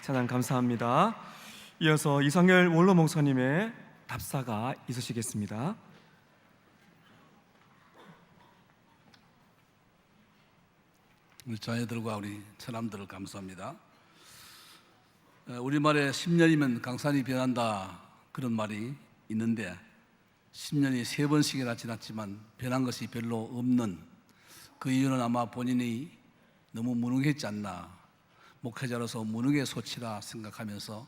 찬양 감사합니다. 이어서 이상열 원로 목사님의 답사가 있으시겠습니다. 우리 자녀들과 우리 처남들을 감사합니다. 우리말에 10년이면 강산이 변한다 그런 말이 있는데 10년이 3번씩이나 지났지만 변한 것이 별로 없는 그 이유는 아마 본인이 너무 무능했지 않나, 목회자로서 무능의 소치라 생각하면서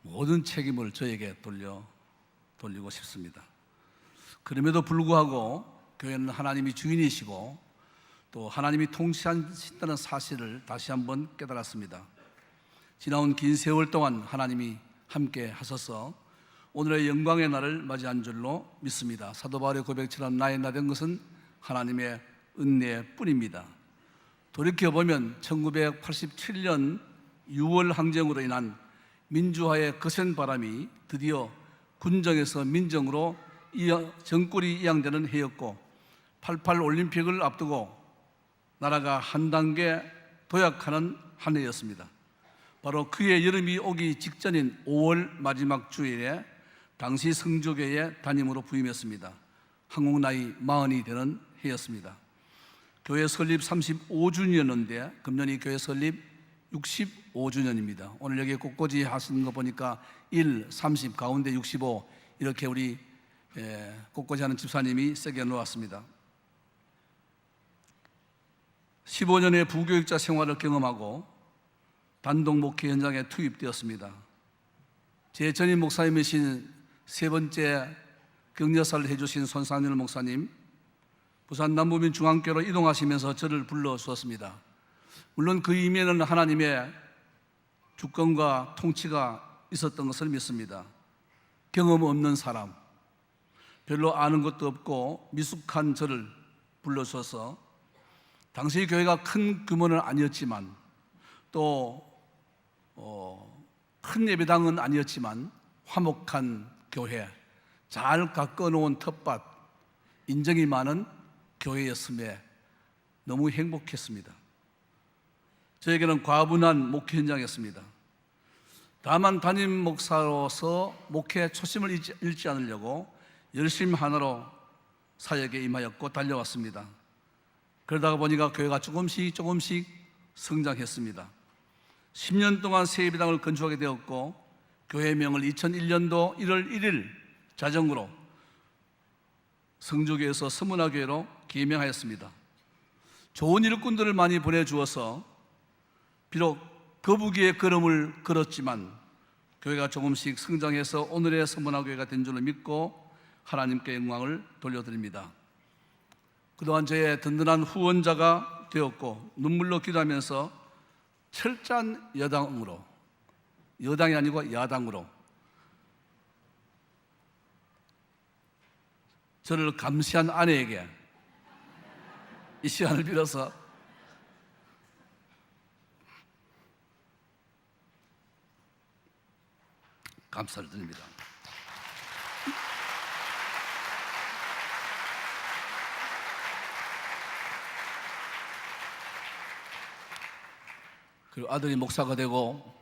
모든 책임을 저에게 돌리고 싶습니다. 그럼에도 불구하고 교회는 하나님이 주인이시고 또 하나님이 통치하신다는 사실을 다시 한번 깨달았습니다. 지나온 긴 세월 동안 하나님이 함께 하셔서 오늘의 영광의 날을 맞이한 줄로 믿습니다. 사도 바울의 고백처럼 나의 나 된 것은 하나님의 은혜뿐입니다. 돌이켜보면 1987년 6월 항쟁으로 인한 민주화의 거센 바람이 드디어 군정에서 민정으로 정골이 이양되는 해였고 88 올림픽을 앞두고 나라가 한 단계 도약하는 한 해였습니다. 바로 그해 여름이 오기 직전인 5월 마지막 주일에 당시 성조교회 담임으로 부임했습니다. 한국 나이 40이 되는 해였습니다. 교회 설립 35주년인데 금년이 교회 설립 65주년입니다. 오늘 여기 꽃꽂이 하시는 거 보니까 1, 30, 가운데 65 이렇게 우리 꽃꽂이 하는 집사님이 세게 놓았습니다. 15년의 부교육자 생활을 경험하고 단독 목회 현장에 투입되었습니다. 제 전임 목사님이신 세 번째 격려사를 해주신 손상열 목사님, 부산 남부민 중앙교로 이동하시면서 저를 불러주었습니다. 물론 그 이면에는 하나님의 주권과 통치가 있었던 것을 믿습니다. 경험 없는 사람, 별로 아는 것도 없고 미숙한 저를 불러주셔서 당시 교회가 큰 규모는 아니었지만 또 큰 예배당은 아니었지만 화목한 교회, 잘 가꿔놓은 텃밭, 인정이 많은 교회였음에 너무 행복했습니다. 저에게는 과분한 목회 현장이었습니다. 다만 담임 목사로서 목회 초심을 잃지 않으려고 열심 하나로 사역에 임하였고 달려왔습니다. 그러다가 보니까 교회가 조금씩 성장했습니다. 10년 동안 새 예배당을 건축하게 되었고 교회명을 2001년도 1월 1일 자정으로 성조교에서 서문화교회로 개명하였습니다. 좋은 일꾼들을 많이 보내주어서 비록 거북이의 걸음을 걸었지만 교회가 조금씩 성장해서 오늘의 서문화교회가 된 줄로 믿고 하나님께 영광을 돌려드립니다. 그동안 저의 든든한 후원자가 되었고 눈물로 기도하면서 철저한 여당이 아니고 야당으로 저를 감시한 아내에게 이 시간을 빌어서 감사를 드립니다. 그리고 아들이 목사가 되고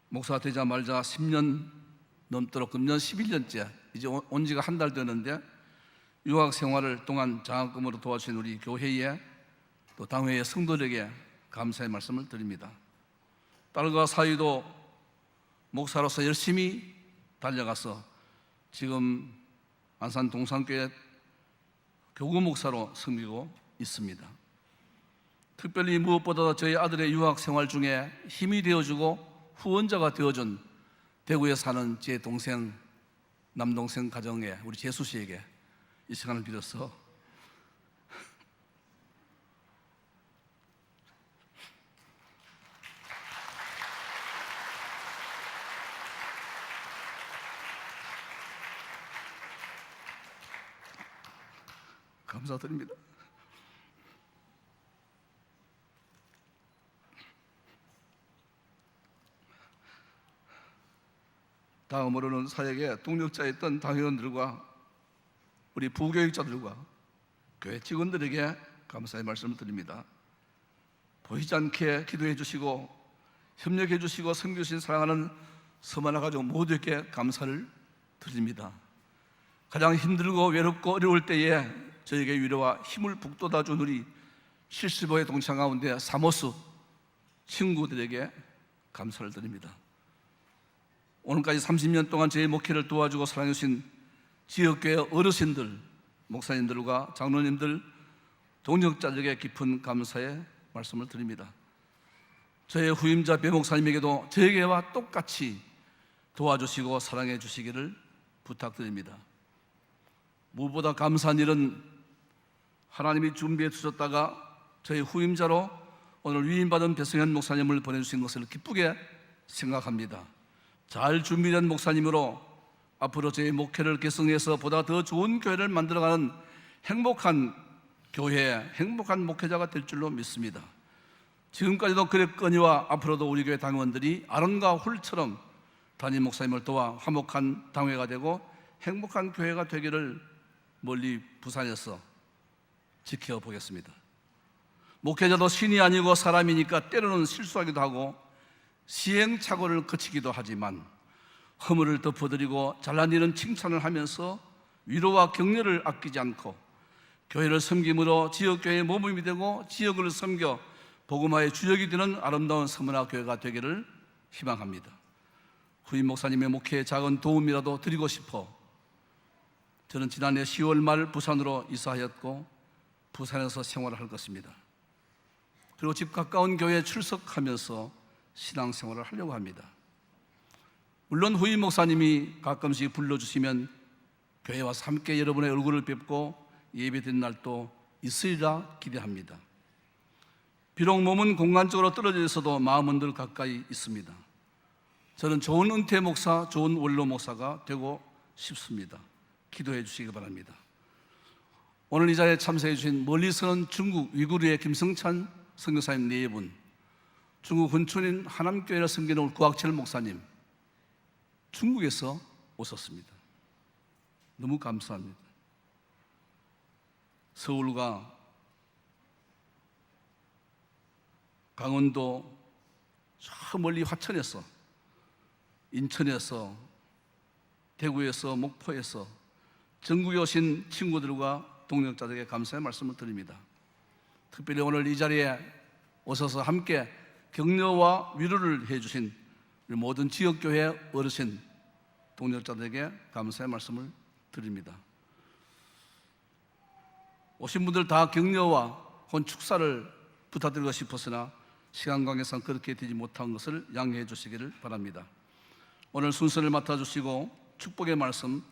목사가 되자마자 10년 넘도록 금년 11년째 이제 온 지가 한 달 되는데 유학 생활을 동안 장학금으로 도와주신 우리 교회에 또 당회의 성도들에게 감사의 말씀을 드립니다. 딸과 사위도 목사로서 열심히 달려가서 지금 안산 동산교회 교구 목사로 섬기고 있습니다. 특별히 무엇보다 저희 아들의 유학 생활 중에 힘이 되어주고 후원자가 되어준 대구에 사는 제 동생, 남동생 가정에 우리 재수 씨에게 이 시간을 빌어서 감사드립니다. 다음으로는 사역에 동력자였던 당회원들과 우리 부교육자들과 교회 직원들에게 감사의 말씀을 드립니다. 보이지 않게 기도해 주시고 협력해 주시고 섬겨주신 사랑하는 서만화 가족 모두에게 감사를 드립니다. 가장 힘들고 외롭고 어려울 때에 저에게 위로와 힘을 북돋아준 우리 75회 동창 가운데 사모스 친구들에게 감사를 드립니다. 오늘까지 30년 동안 저의 목회를 도와주고 사랑해주신 지역교회 어르신들, 목사님들과 장로님들, 동역자들에게 깊은 감사의 말씀을 드립니다. 저의 후임자 배 목사님에게도 저에게와 똑같이 도와주시고 사랑해 주시기를 부탁드립니다. 무엇보다 감사한 일은 하나님이 준비해 주셨다가 저희 후임자로 오늘 위임받은 배성현 목사님을 보내주신 것을 기쁘게 생각합니다. 잘 준비된 목사님으로 앞으로 저희 목회를 개성해서 보다 더 좋은 교회를 만들어가는 행복한 교회, 행복한 목회자가 될 줄로 믿습니다. 지금까지도 그랬거니와 앞으로도 우리 교회 당원들이 아론과 훌처럼 담임 목사님을 도와 화목한 당회가 되고 행복한 교회가 되기를 멀리 부산에서 지켜보겠습니다. 목회자도 신이 아니고 사람이니까 때로는 실수하기도 하고 시행착오를 거치기도 하지만 허물을 덮어드리고 잘난 일은 칭찬을 하면서 위로와 격려를 아끼지 않고 교회를 섬김으로 지역교회의 모범이 되고 지역을 섬겨 복음화의 주역이 되는 아름다운 서문화 교회가 되기를 희망합니다. 후임 목사님의 목회에 작은 도움이라도 드리고 싶어 저는 지난해 10월 말 부산으로 이사하였고 부산에서 생활을 할 것입니다. 그리고 집 가까운 교회에 출석하면서 신앙생활을 하려고 합니다. 물론 후임 목사님이 가끔씩 불러주시면 교회에 와서 함께 여러분의 얼굴을 뵙고 예배드린 날도 있으리라 기대합니다. 비록 몸은 공간적으로 떨어져 있어도 마음은 늘 가까이 있습니다. 저는 좋은 은퇴 목사, 좋은 원로 목사가 되고 싶습니다. 기도해 주시기 바랍니다. 오늘 이 자리에 참석해 주신 멀리서는 중국 위구르의 김성찬 선교사님 4분, 중국 훈춘인 하남교회를 섬기는 구학철 목사님, 중국에서 오셨습니다. 너무 감사합니다. 서울과 강원도 저 멀리 화천에서, 인천에서, 대구에서, 목포에서 전국에 오신 친구들과 동역자들에게 감사의 말씀을 드립니다. 특별히 오늘 이 자리에 오셔서 함께 격려와 위로를 해주신 우리 모든 지역교회 어르신 동역자들에게 감사의 말씀을 드립니다. 오신 분들 다 격려와 혹은 축사를 부탁드리고 싶었으나 시간 관계상 그렇게 되지 못한 것을 양해해 주시기를 바랍니다. 오늘 순서를 맡아주시고 축복의 말씀,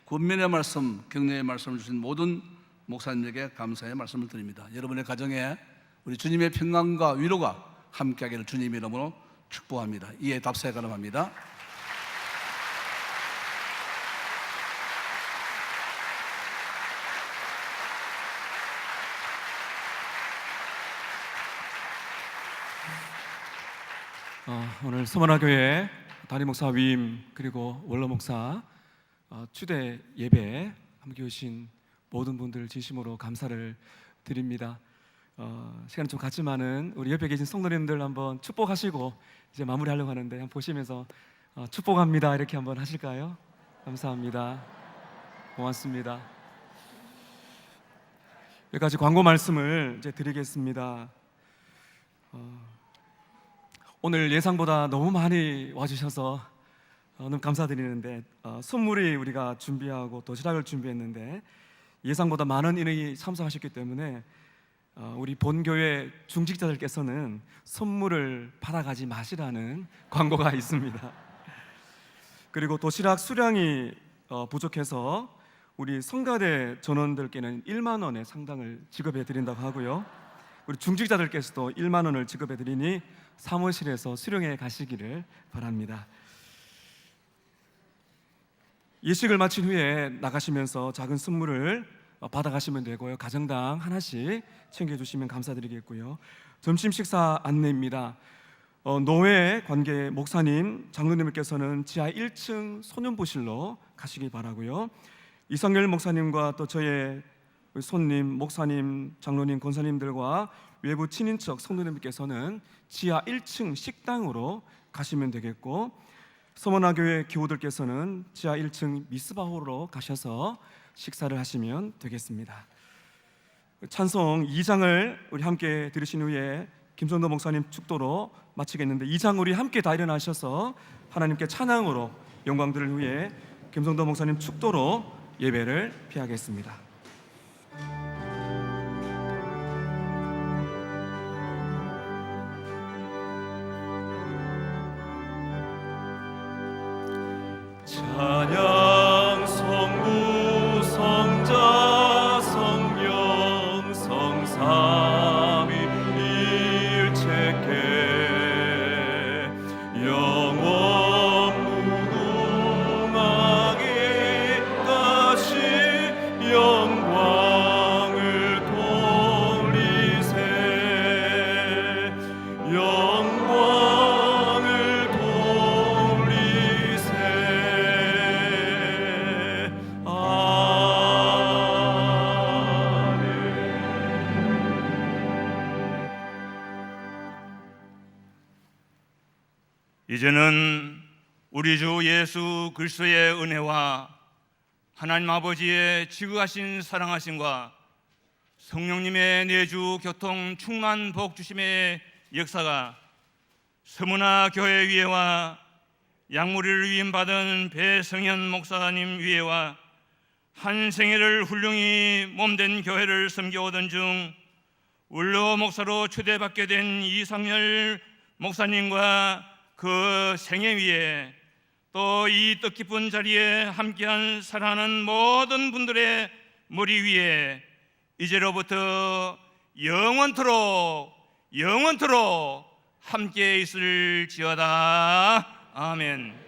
권면의 말씀, 격려의 말씀을 주신 모든 목사님에게 감사의 말씀을 드립니다. 여러분의 가정에 우리 주님의 평강과 위로가 함께하기를 주님의 이름으로 축복합니다. 이에 답사에 가름합니다. 오늘 서문화교회 담임 목사 위임 그리고 원로 목사 추대 예배에 함께 오신 모든 분들 진심으로 감사를 드립니다. 시간이 좀 갔지만은 우리 옆에 계신 성도님들 한번 축복하시고 이제 마무리하려고 하는데 한번 보시면서 축복합니다 이렇게 한번 하실까요? 감사합니다. 고맙습니다. 여기까지 광고 말씀을 이제 드리겠습니다. 오늘 예상보다 너무 많이 와주셔서 너무 감사드리는데 선물이 우리가 준비하고 도시락을 준비했는데 예상보다 많은 인원이 참석하셨기 때문에 우리 본교회 중직자들께서는 선물을 받아가지 마시라는 광고가 있습니다. 그리고 도시락 수량이 부족해서 우리 성가대 전원들께는 1만 원의 상당을 지급해 드린다고 하고요. 우리 중직자들께서도 1만 원을 지급해 드리니 사무실에서 수령해 가시기를 바랍니다. 예식을 마친 후에 나가시면서 작은 선물을 받아가시면 되고요. 가정당 하나씩 챙겨주시면 감사드리겠고요. 점심 식사 안내입니다. 노회 관계 목사님, 장로님께서는 지하 1층 소년부실로 가시기 바라고요. 이상열 목사님과 또 저의 손님, 목사님, 장로님, 권사님들과 외부 친인척 성도님께서는 지하 1층 식당으로 가시면 되겠고 서머나교회 교우들께서는 지하 1층 미스바홀로 가셔서 식사를 하시면 되겠습니다. 찬송 2장을 우리 함께 들으신 후에 김성도 목사님 축도로 마치겠는데 2장 우리 함께 다 일어나셔서 하나님께 찬양으로 영광 들을 후에 김성도 목사님 축도로 예배를 피하겠습니다. 찬양 성부 성자 성령 성삼위일체께 영원 무궁하게 다시 영광을 돌리세 영광을 돌리세. 이제는 우리 주 예수 그리스도의 은혜와 하나님 아버지의 지극하신 사랑하심과 성령님의 내주 교통 충만 복 주심의 역사가 서문화 교회 위에와 양무리를 위임받은 배성현 목사님 위에와 한 생애를 훌륭히 몸된 교회를 섬겨오던 중 원로 목사로 초대받게 된 이상열 목사님과 그 생애 위에 또 이 뜻깊은 자리에 함께한 사랑하는 모든 분들의 머리 위에 이제로부터 영원토록 함께 있을지어다. 아멘.